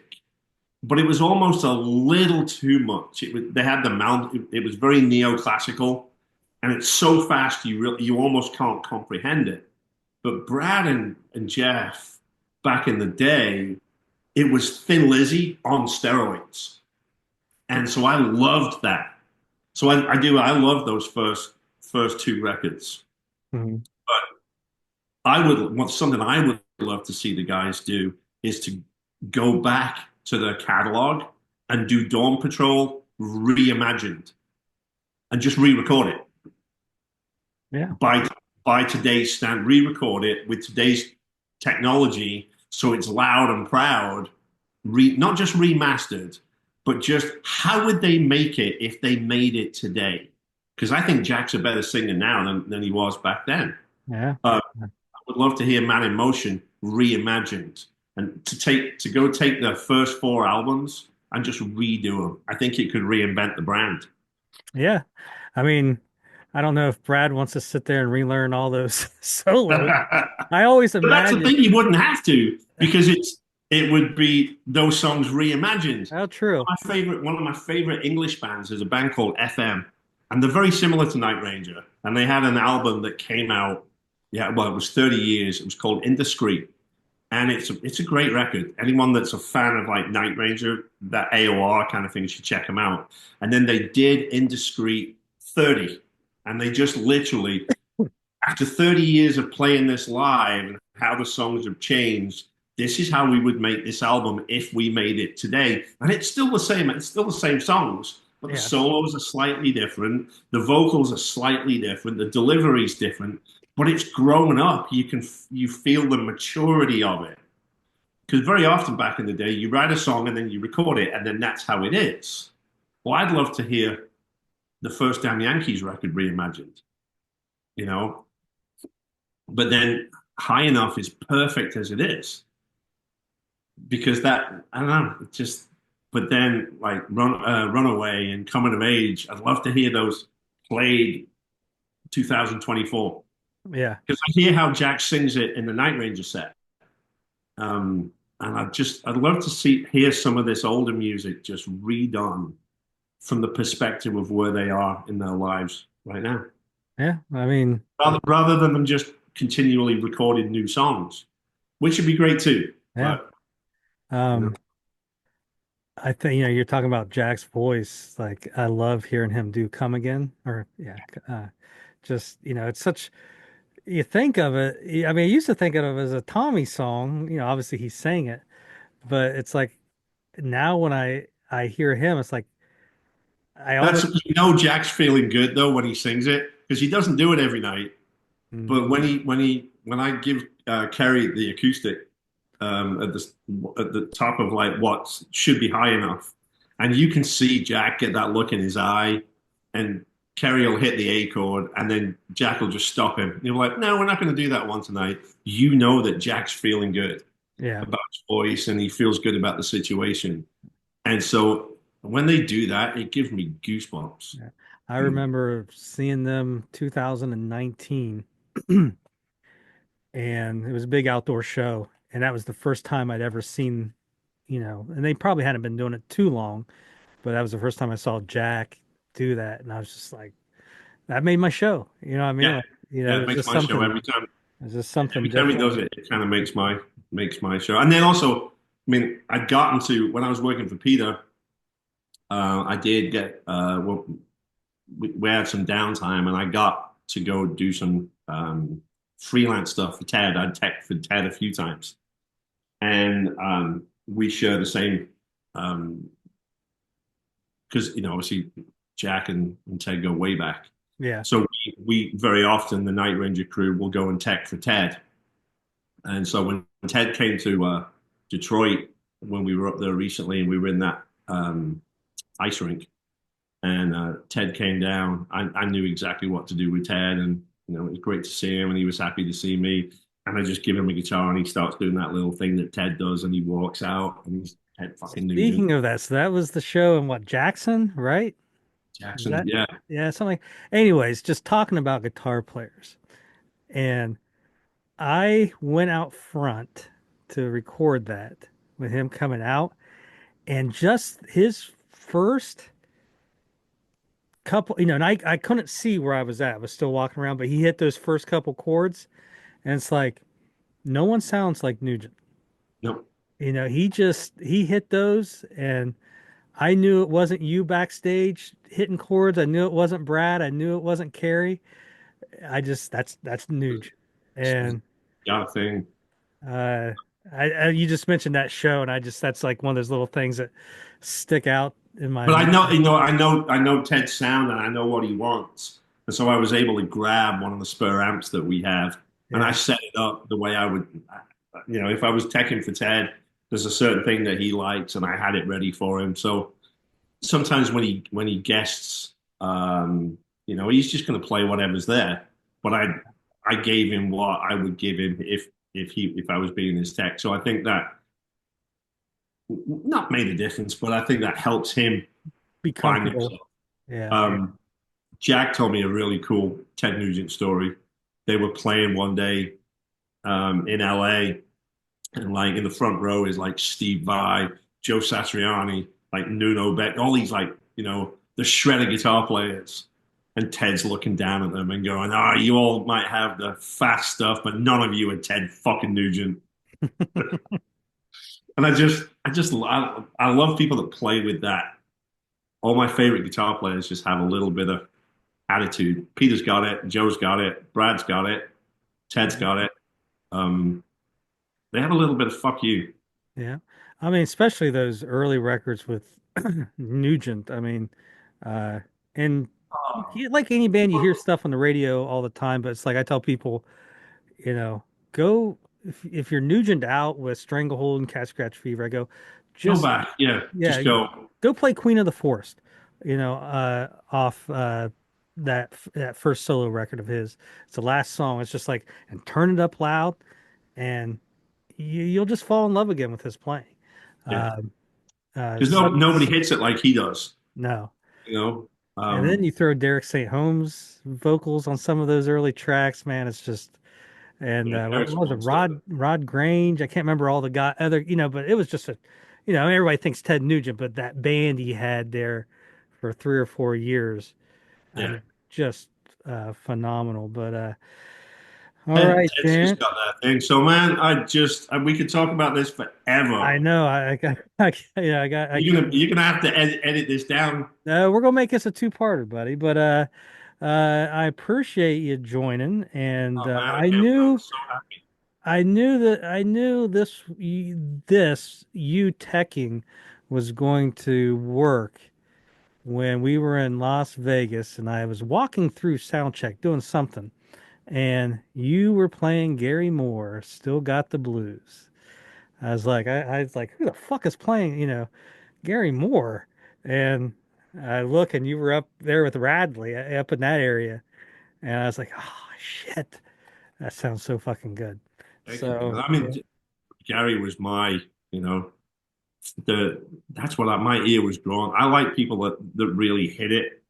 But it was almost a little too much. They had the mount. It was very neoclassical, and it's so fast you almost can't comprehend it. But Brad and Jeff back in the day, it was Thin Lizzy on steroids. And so I loved that. So I love those first two records. mhm, But something I would love to see the guys do is to go back to their catalog and do Dawn Patrol reimagined and just re-record it yeah, by by today's stand, re-record it with today's technology so it's loud and proud, not just remastered, but just how would they make it if they made it today? Because I think Jack's a better singer now than he was back then. yeah, I would love to hear Man in Motion reimagined and to go take their first four albums and just redo them. I think it could reinvent the brand. yeah. I mean, I don't know if Brad wants to sit there and relearn all those solos. But I always that's the imagine thing, you wouldn't have to because it would be those songs reimagined. how true. One of my favorite English bands is a band called FM, and they're very similar to Night Ranger. And they had an album that came out, yeah, well, it was 30 years. It was called Indiscreet, and it's a great record. Anyone that's a fan of like Night Ranger, that AOR kind of thing, should check them out. And then they did Indiscreet 30, and they just literally, after 30 years of playing this live and how the songs have changed, this is how we would make this album if we made it today. And it's still the same. It's still the same songs, but the Yeah, solos are slightly different. The vocals are slightly different. The delivery is different, but it's grown up. You feel the maturity of it. Because very often back in the day, you write a song and then you record it, and then that's how it is. Well, I'd love to hear the first Damn Yankees record reimagined, you know, but then High Enough is perfect as it is because that I don't know, it just. But then like Runaway and Coming of Age, I'd love to hear those played 2024 yeah, because I hear how Jack sings it in the Night Ranger set, and I'd love to hear some of this older music just redone from the perspective of where they are in their lives right now, yeah. I mean, rather than them just continually recording new songs, which would be great too. yeah. But you know, Um, I think, you're talking about Jack's voice. Like, I love hearing him do Come Again or, yeah, just, it's such, you think of it. I mean, I used to think of it as a Tommy song. Obviously he sang it, but it's like now when I hear him, it's like I that's almost, Jack's feeling good though when he sings it because he doesn't do it every night. mm, But when I give Keri the acoustic at the top of like what should be high enough, and you can see Jack get that look in his eye, and Keri will hit the A chord, and then Jack will just stop him. You're like, no, we're not going to do that one tonight. You know that Jack's feeling good yeah, about his voice, and he feels good about the situation, and so when they do that, it gives me goosebumps. yeah. I remember seeing them 2019 and it was a big outdoor show. And that was the first time I'd ever seen, and they probably hadn't been doing it too long, but that was the first time I saw Jack do that. And I was just like, that made my show. You know what I mean? Yeah, Like, yeah, it it was makes just my show something, every time. it was just something Every time he different. does it, it kind of makes my show. And then also, I mean, I'd gotten to when I was working for Peter, I did get well, we had some downtime, and I got to go do some freelance stuff for Ted. I'd tech for Ted a few times, and we share the same because obviously Jack and Ted go way back. Yeah. So we very often the Night Ranger crew will go and tech for Ted. And so when Ted came to Detroit when we were up there recently and we were in that ice rink, and Ted came down. I knew exactly what to do with Ted, and it was great to see him, and he was happy to see me. And I just give him a guitar, and he starts doing that little thing that Ted does, and he walks out, and he's Ted fucking Nugent. Speaking of that, so that was the show in what, Jackson, right? Is Jackson, that, yeah. yeah, something. Anyways, just talking about guitar players. And I went out front to record that with him coming out, and just his first couple, and I couldn't see where I was at. I was still walking around, but he hit those first couple chords, and it's like no one sounds like Nugent. No, He hit those, and I knew it wasn't you backstage hitting chords. I knew it wasn't Brad. I knew it wasn't Keri. That's Nuge. it's And got a thing. uh you just mentioned that show, and that's like one of those little things that stick out in my But I know, mind. I know Ted's sound, and I know what he wants. And so I was able to grab one of the spur amps that we have, and I Yeah. set it up the way I would, if I was teching for Ted, there's a certain thing that he likes, and I had it ready for him. So sometimes when he guests, he's just going to play whatever's there. But I gave him what I would give him if I was being his tech. So I think that not made a difference, but I think that helps him Be find comfortable. himself. Yeah. Um, Jack told me a really cool Ted Nugent story. They were playing one day in LA, and like in the front row is like Steve Vai, Joe Satriani, like Nuno Beck, all these like the shredder guitar players. And Ted's looking down at them and going, "Oh, you all might have the fast stuff, but none of you are Ted fucking Nugent." And I love people that play with that. All my favorite guitar players just have a little bit of attitude. Peter's got it, Joe's got it, Brad's got it, Ted's got it. Um, they have a little bit of fuck you. Yeah. I mean, especially those early records with Nugent. I mean, uh, and like any band, you hear stuff on the radio all the time, but it's like I tell people, you know, go if you're Nugent out with Stranglehold and Cat Scratch Fever, I go, Go just back, yeah, yeah, just go. go play Queen of the Forest, off that first solo record of his. It's the last song. It's just like, and turn it up loud, and you'll just fall in love again with his playing. Yeah, Um, because nobody hits it like he does. no. You know, And then um, you throw Derek St. Holmes vocals on some of those early tracks, man. It's just and yeah, what Eric's a was it? monster. Rod Grange. I can't remember all the guy other, but it was just everybody thinks Ted Nugent, but that band he had there for 3 or 4 years, I Yeah, mean, just phenomenal. But all Ted, right, Ted's just Dan. got that thing. So man, we could talk about this forever. I know I got I got I You're gonna have to edit this down. we're gonna make this a two-parter, buddy. But I appreciate you joining, and Oh man, I'm so happy. I knew this you teching was going to work when we were in Las Vegas, and I was walking through soundcheck doing something, and you were playing Gary Moore, Still Got the Blues. I was like, who the fuck is playing, Gary Moore? And I look, and you were up there with Radley, up in that area, and I was like, oh shit, that sounds so fucking good. Thank you, man. So I yeah, mean, Gary was you know, that's what my ear was drawn. I like people that really hit it,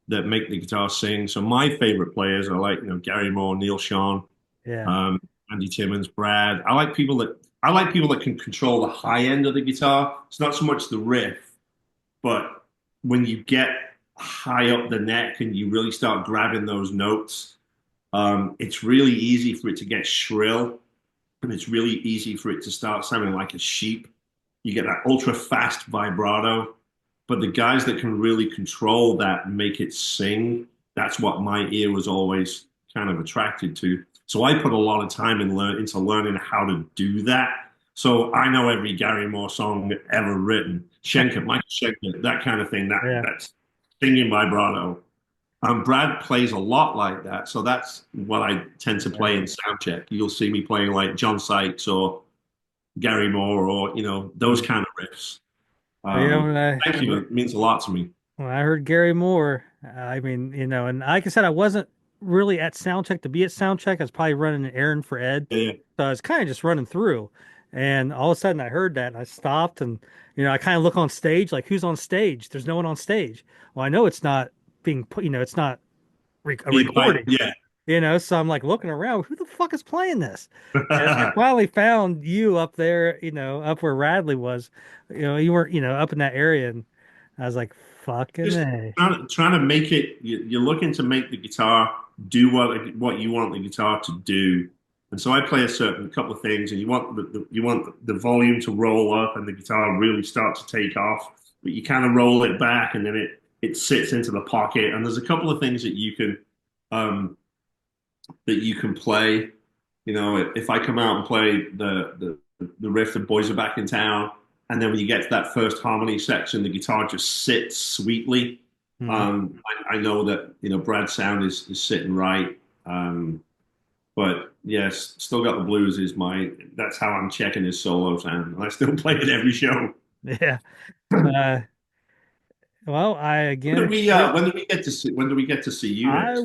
that make the guitar sing. So my favorite players are like, Gary Moore, Neil Sean, yeah, um, Andy Timmons, Brad. I like people that can control the high end of the guitar. It's not so much the riff, but when you get high up the neck and you really start grabbing those notes, it's really easy for it to get shrill, and it's really easy for it to start sounding like a sheep. You get that ultra fast vibrato, but the guys that can really control that and make it sing, that's what my ear was always kind of attracted to. So I put a lot of time into learning how to do that. So I know every Gary Moore song ever written, Schenker, Michael Schenker, that kind of thing. yeah, That's singing vibrato. Brad plays a lot like that, so that's what I tend to play yeah. in soundcheck. You'll see me playing like John Sykes or Gary Moore or those kind of riffs. Well, Thank you. It means a lot to me. When I heard Gary Moore, I mean, and like I said, I wasn't really at sound check to be at sound check. I was probably running an errand for Ed. Yeah, So I was kind of just running through. And all of a sudden I heard that and I stopped and, I kind of look on stage, like who's on stage? There's no one on stage. Well, I know it's not being put, it's not a being played. recording, Yeah. so I'm like looking around, who the fuck is playing this? And I finally found you up there, up where Radley was. You weren't, up in that area. And I was like, fucking Just A. trying to make it. You're looking to make the guitar do what you want the guitar to do. And so I play a certain couple of things, and you want the volume to roll up and the guitar really start to take off, but you kind of roll it back, and then it sits into the pocket. And there's a couple of things um, that you can play. If I come out and play the riff, the boys are back in town, and then when you get to that first harmony section, the guitar just sits sweetly. Mhm. I know that Brad's sound is sitting right, but yes, still got the blues is my. That's how I'm checking his solo sound, and I still play it every show. Yeah. Uh, well, I again, When do we get to see you next?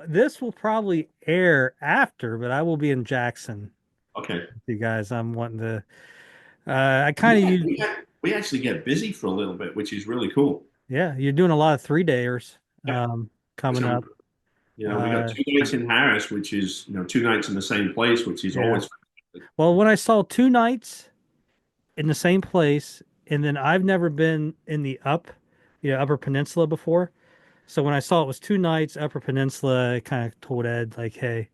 this will probably air after, but I will be in Jackson. Okay. You guys, I'm wanting to. I kind of Yeah, use, we actually get busy for a little bit, which is really cool. yeah. You're doing a lot of 3-dayers Yeah. coming So, up. we got Uh, 2 nights in Harris, which is 2 nights in the same place, which is yeah. always Well, when I saw 2 nights in the same place, and then I've never been in the Upper Peninsula before. So when I saw it was 2 nights, Upper Peninsula, I kind of told Ed, like, hey,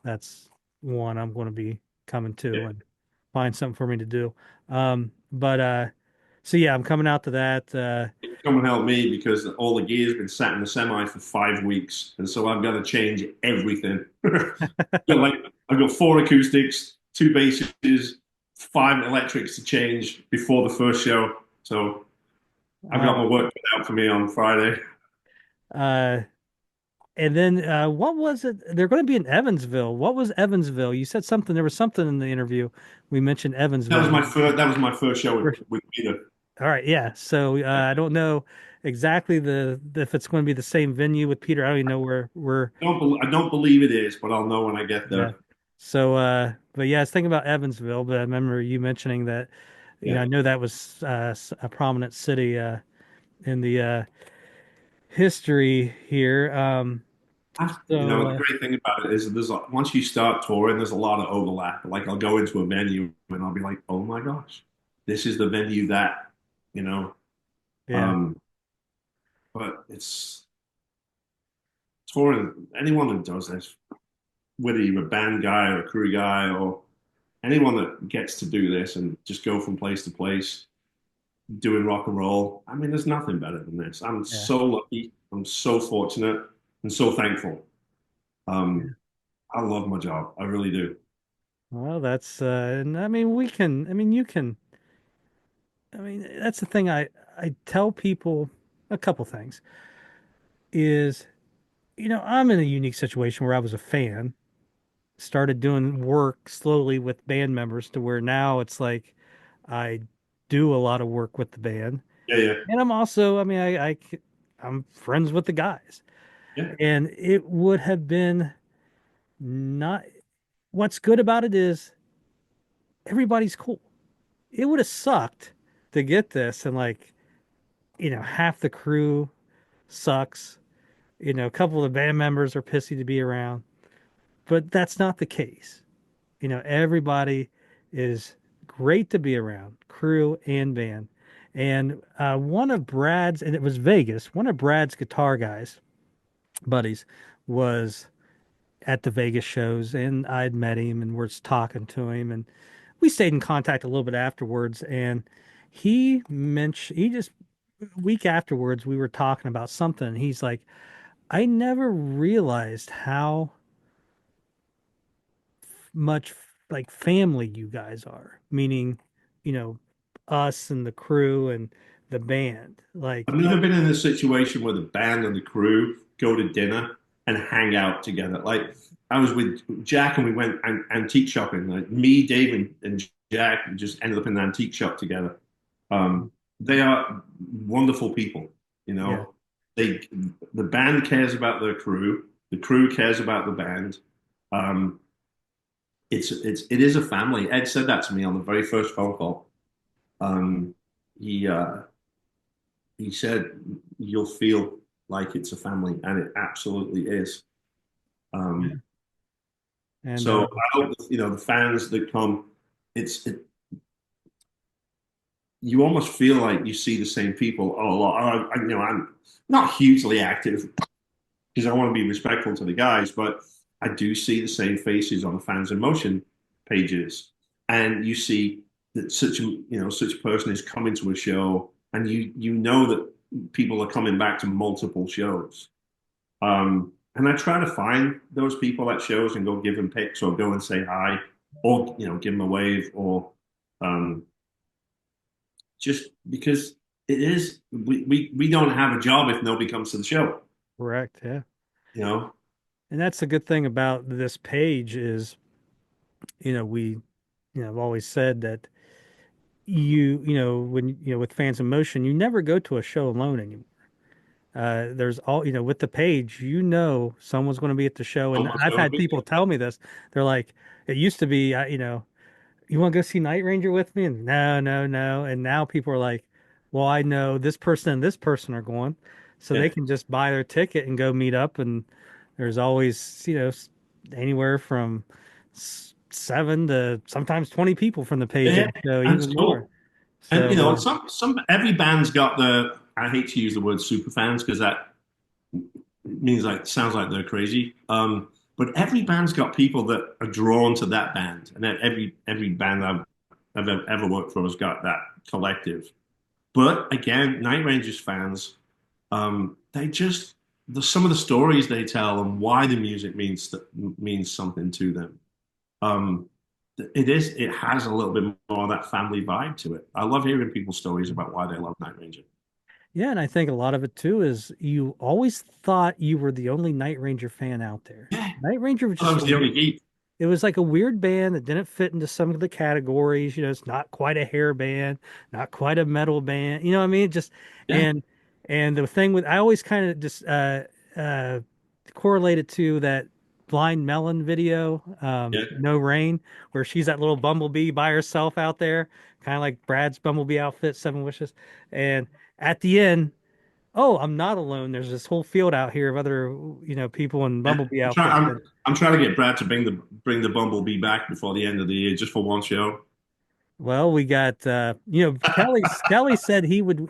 that's one I'm going to be coming to yeah. and find something for me to do. But so yeah, I'm coming out to that. Come and help me because all the gear's been sat in the semi for 5 weeks, and so I've got to change everything. Like I've got four acoustics, two basses, five electrics to change before the first show. So I've got my Um, work cut out for me on Friday. uh, and then what was it? They're going to be in Evansville. What was Evansville? You said something. There was something in the interview. We mentioned Evansville. That was my first show with Peter. All right, yeah. So I don't know exactly the if it's going to be the same venue with Peter. I don't even know where I don't believe it is, but I'll know when I get yeah. there. So but yeah, I was thinking about Evansville, but I remember you mentioning that, Yeah. I know that was a prominent city in the history here. So The great thing about it is once you start touring, there's a lot of overlap. Like I'll go into a venue and I'll be like, oh my gosh, this is the venue that, you know. yeah. Um, but it's touring. Anyone that does this, whether you're a band guy or a crew guy or anyone that gets to do this and just go from place to place doing rock and roll, I mean, there's nothing better than this. I'm Yeah. so lucky. I'm so fortunate and so thankful. Yeah. Um, I love my job. I really do. Well, that's and I mean you can, that's the thing I tell people a couple things is, I'm in a unique situation where I was a fan, started doing work slowly with band members to where now it's like I do a lot of work with the band. Yeah, yeah, And I'm also, I'm friends with the guys. yeah. And it would have been not, what's good about it is everybody's cool. It would have sucked to get this and like, half the crew sucks. A couple of the band members are pissy to be around, but that's not the case. Everybody is great to be around, crew and band. And one of Brad's, and it was Vegas, one of Brad's guitar guys, buddies, was at the Vegas shows, and I'd met him and was talking to him, and we stayed in contact a little bit afterwards. And he just, a week afterwards, we were talking about something. And he's like, I never realized how much like family you guys are, meaning, you know, us and the crew and the band. I've Like, never been in a situation where the band and the crew go to dinner and hang out together. Like I was with Jack and we went antique shopping. Like me, Dave, and Jack just ended up in an antique shop together. Um, they are wonderful people. You Yeah. know, they the band cares about their crew, the crew cares about the band. Um, it is a family. Ed said that to me on the very first phone call. Um, he he said you'll feel like it's a family, and it absolutely is. Yeah. Um, And so I hope the fans that come, it you almost feel like you see the same people a lot. I'm not hugely active because I want to be respectful to the guys, but I do see the same faces on the fans in motion pages, and you see that such a person is coming to a show, and you know that people are coming back to multiple shows. And I try to find those people at shows and go give them pics or go and say hi or give them a wave or um, just because we don't have a job if nobody comes to the show, correct. Yeah. you know. And that's the good thing about this page is, I've always said that when, with Fans in Motion, you never go to a show alone anymore. There's with the page, someone's going to be at the show. And Almost I've gonna had be people tell me this. They're like, it used to be, you want to go see Night Ranger with me? And no, no, no. And now people are like, well, I know this person and this person are going, so they yeah. can just buy their ticket and go meet up. And there's always, anywhere from 7 to sometimes 20 people from the page Yeah, at the show, that's even more. cool. And So, some every band's got the. I hate to use the word super fans because that means like sounds like they're crazy. But every band's got people that are drawn to that band, and then every band I've ever worked for has got that collective. But again, Night Rangers fans, they just some of the stories they tell and why the music means something to them. Um, it has a little bit more of that family vibe to it. I love hearing people's stories about why they love Night Ranger. yeah, and I think a lot of it too is you always thought you were the only Night Ranger fan out there. Yeah, Night Ranger was I just was the only geek. it was like a weird band that didn't fit into some of the categories. It's not quite a hair band, not quite a metal band. You know what I mean? Just Yeah, and and the thing with I always kind of just uh correlated to that Blind Melon video, yeah. No Rain, where she's that little bumblebee by herself out there, kind of like Brad's bumblebee outfit, Seven Wishes. And at the end, oh, I'm not alone. There's this whole field out here of other, people in Yeah. bumblebee outfits. I'm trying to get Brad to bring the Bumblebee back before the end of the year, just for one show. Well, we got Kelly said he would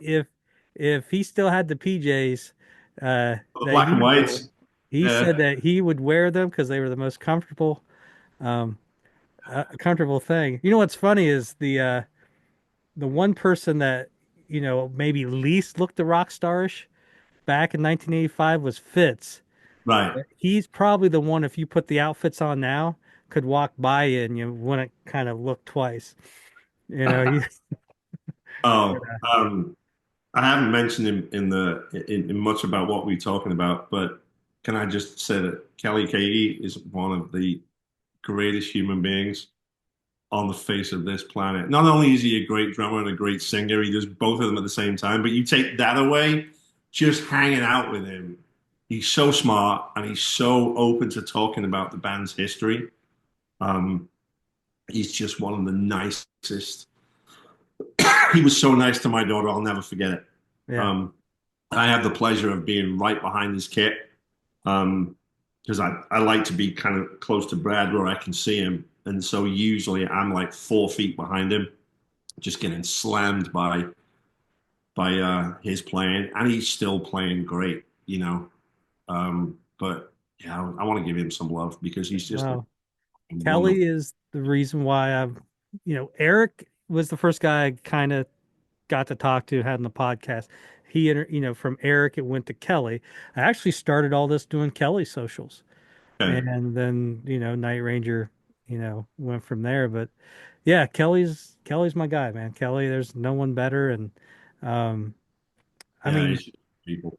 if he still had the PJs The that black he and wore. whites. He said Yeah, that he would wear them because they were the most um comfortable thing. You know what's funny is the one person that maybe least looked the rock starish back in 1985 was Fitz. right. He's probably the one if you put the outfits on now could walk by you and you wouldn't kind of look twice. He Oh, I haven't mentioned him in much about what we're talking about, but can I just say that Kelly Kagi is one of the greatest human beings on the face of this planet. Not only is he a great drummer and a great singer, he does both of them at the same time, but you take that away, just hanging out with him. He's so smart and he's so open to talking about the band's history. Um, he's just one of the nicest. He was so nice to my daughter, I'll never forget it. yeah. Um, I have the pleasure of being right behind his kit because I like to be kind of close to Brad where I can see him. And so usually I'm like 4 feet behind him, just getting slammed by his playing, and he's still playing great. But yeah, I want to give him some love because he's just a Well, wonderful. Kelly is the reason why Eric was the first guy I kind of got to talk to, had in the podcast. From Eric, it went to Kelly. I actually started all this doing Kelly socials. Okay. And then, Night Ranger, went from there. But yeah, Kelly's my guy, man. Kelly, there's no one better. And um, I Yeah, mean, he's people.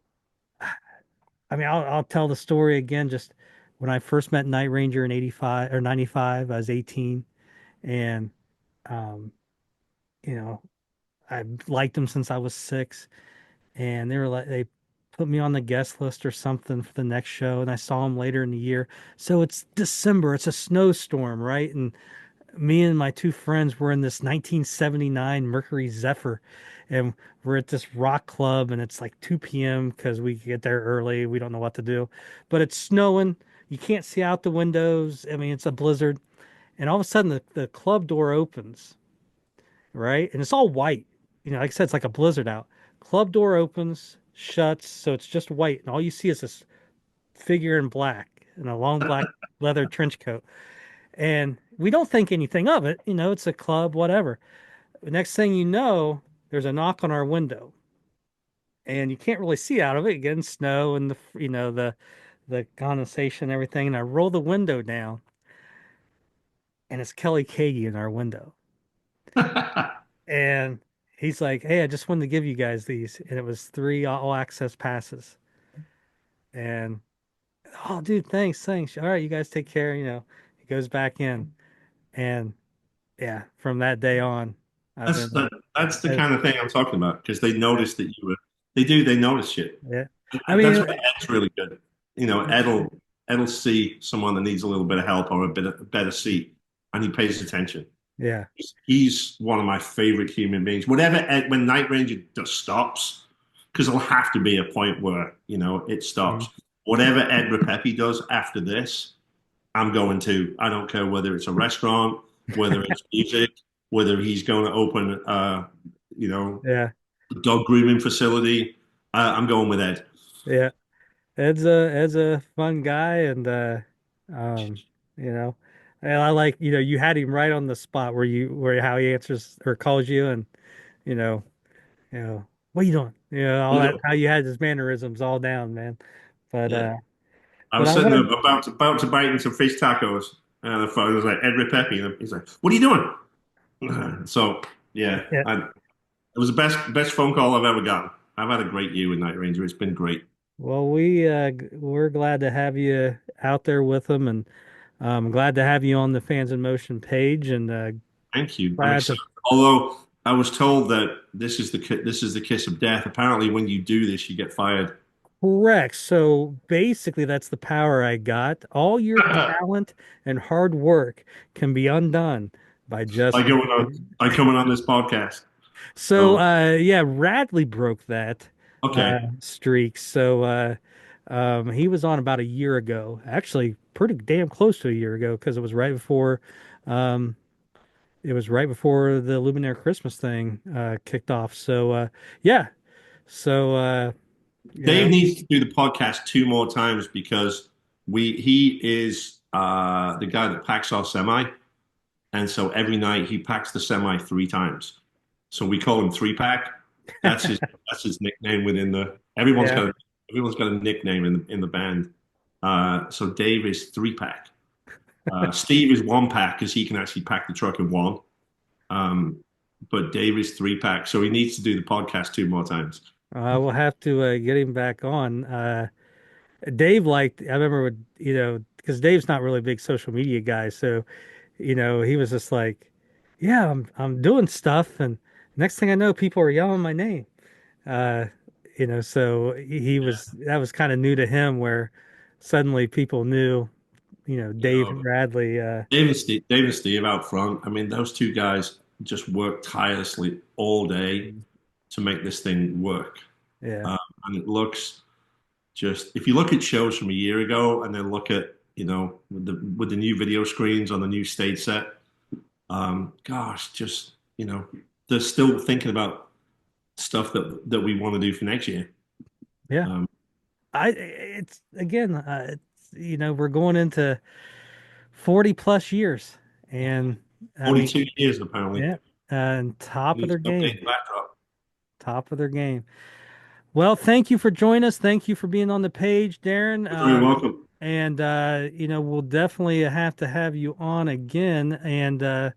I'll tell the story again. Just when I first met Night Ranger in 85 or 95, I was 18. And, um, you know, I liked him since I was 6. and they were like they put me on the guest list or something for the next show, and I saw them later in the year. So it's December, it's a snowstorm, right? And me and my two friends were in this 1979 Mercury Zephyr, and we're at this rock club, and it's like 2 p.m. because we get there early. We don't know what to do, but it's snowing. You can't see out the windows. I mean, it's a blizzard, and all of a sudden the club door opens, right? And it's all white. Like I said, it's like a blizzard out. Club door opens, shuts, so it's just white, and all you see is this figure in black in a long black leather trench coat. And we don't think anything of it. It's a club, whatever. The next thing you know, there's a knock on our window, and you can't really see out of it. Again, snow and the condensation and everything. And I roll the window down, and it's Kelly Kagi in our window. And he's like, "Hey, I just wanted to give you guys these," and it was three all access passes. And oh, dude, thanks. All right, you guys take care. He goes back in, and yeah, from that day on, I've That's been. that's the Uh, kind of thing I'm talking about because they yeah, noticed that you were. They notice shit. yeah. I That's mean, why Ed's really good. Ed'll see someone that needs a little bit of help or a better seat, and he pays attention. yeah. He's one of my favorite human beings. Whatever Ed, when Night Ranger just stops, because there'll have to be a point where it Mhm. stops. Whatever Ed Repepi does after this, I'm going to. I don't care whether it's a restaurant, whether it's music, whether he's going to open, you know, Yeah, a dog grooming facility. I'm going with Ed. yeah. Ed's a fun guy, and um, you know, and I like you had him right on the spot where how he answers or calls you, and you know, what are you doing? All that how you had his mannerisms all down, man. But Yeah. I but was I sitting there wanted, about to bite into fish tacos, and the phone was like Ed Repepi, and he's like, "What are you doing?" So yeah, yeah. it was the best phone call I've ever gotten. I've had a great year with Night Ranger. It's been great. Well, we're glad to have you out there with them, and glad to have you on the Fans in Motion page, and Thank you. I'm glad to. excited. Although I was told that this is the kiss of death. Apparently, when you do this, you get fired. Correct. So basically, that's the power I got. All your talent and hard work can be undone by By just going on, being. by coming on this podcast. So, So yeah, Radley broke that okay, streak. So, he was on about a year ago, actually, pretty damn close to a year ago, because um, it was right before the Luminaire Christmas thing kicked off. So, yeah. So, you Dave know, needs to do the podcast two more times because he is the guy that packs our semi. And so every night he packs the semi three times. So we call him three pack. That's his that's his nickname within the yeah. everyone's got a nickname in the band. So Dave is three pack. Steve is one pack because he can actually pack the truck in one. Um, but Dave is three pack, so he needs to do the podcast two more times. We'll have to get him back on. Dave I remember because Dave's not really a big social media guy. So, he was just like, yeah, I'm doing stuff. And next thing I know, people are yelling my name. Uh, so that was kind of new to him where suddenly people knew, You Dave know, Radley. Dave and Steve out front. I mean, those two guys just work tirelessly all day to make this thing work. Yeah. Um, and it looks just if you look at shows from a year ago and then look at with the new video screens on the new stage set, gosh, just they're still thinking about stuff that we want to do for next year. Yeah. Um, It's again, we're going into 40 plus years. And I mean, 42 years apparently. yeah, and top of Needs their to update game, the backdrop. top of their game. Well, thank you for joining us. Thank you for being on the page, Darren. You're very welcome. And we'll definitely have to have you on again. And uh,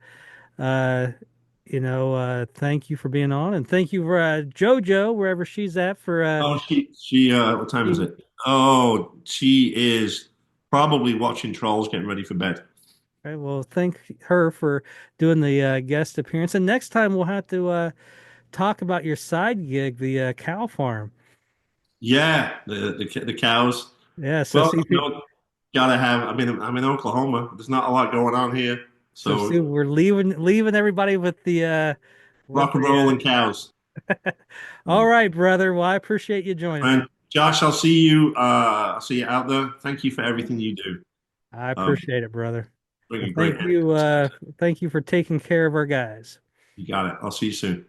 thank you for being on, and thank you for JoJo wherever she's at for Oh, she what time is being. it? Oh, she is probably watching Trolls, getting ready for bed. Right, well, thank her for doing the guest appearance. And next time we'll have to talk about your side gig, the cow farm. Yeah, the cows. Yeah, so Well, see, gotta have. I'm in Oklahoma. There's not a lot going on here, so we're leaving everybody with rock and the roll and cows. all right, brother. Well, I appreciate you joining me. And Josh, I'll see you. I'll see you out there. Thank you for everything you do. I Um, appreciate it, brother. bring Well, a great energy. thank you for taking care of our guys. You got it. I'll see you soon.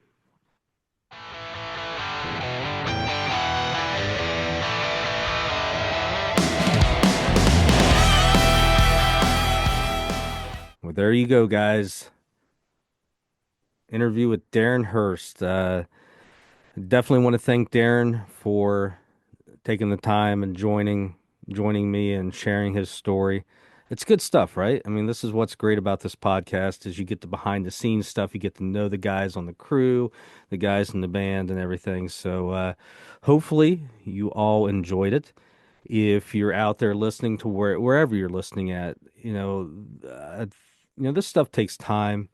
Well, there you go, guys. Interview with Darren Hurst. Definitely want to thank Darren for taking the time and joining me and sharing his story. It's good stuff, right? I mean, this is what's great about this podcast is you get the behind the scenes stuff, you get to know the guys on the crew, the guys in the band and everything. So hopefully you all enjoyed it. If you're out there listening to wherever you're listening at, this stuff takes time.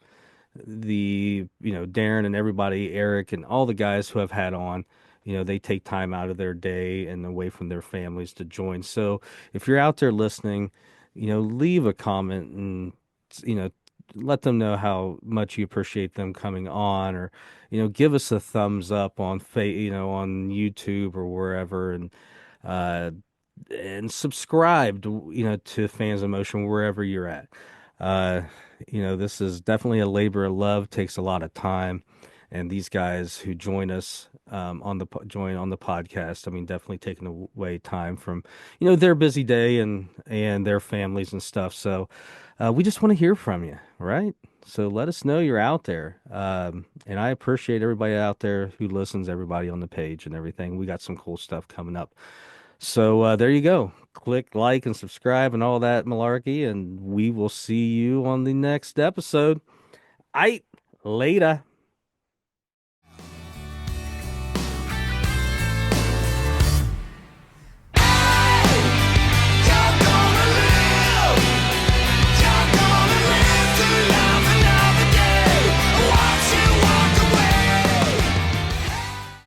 Darren and everybody, Eric and all the guys who have had on, they take time out of their day and away from their families to join. So if you're out there listening, leave a comment and, you know, let them know how much you appreciate them coming on, or, give us a thumbs up on on YouTube or wherever, uh, and subscribe to Fans of Motion wherever you're at. Uh, this is definitely a labor of love, takes a lot of time, and these guys who join us join on the podcast, I mean, definitely taking away time from their busy day and their families and stuff. So we just want to hear from you, right? So let us know you're out there. And I appreciate everybody out there who listens, everybody on the page and everything. We got some cool stuff coming up. So there you go. Click like and subscribe and all that malarkey, and we will see you on the next episode. I later.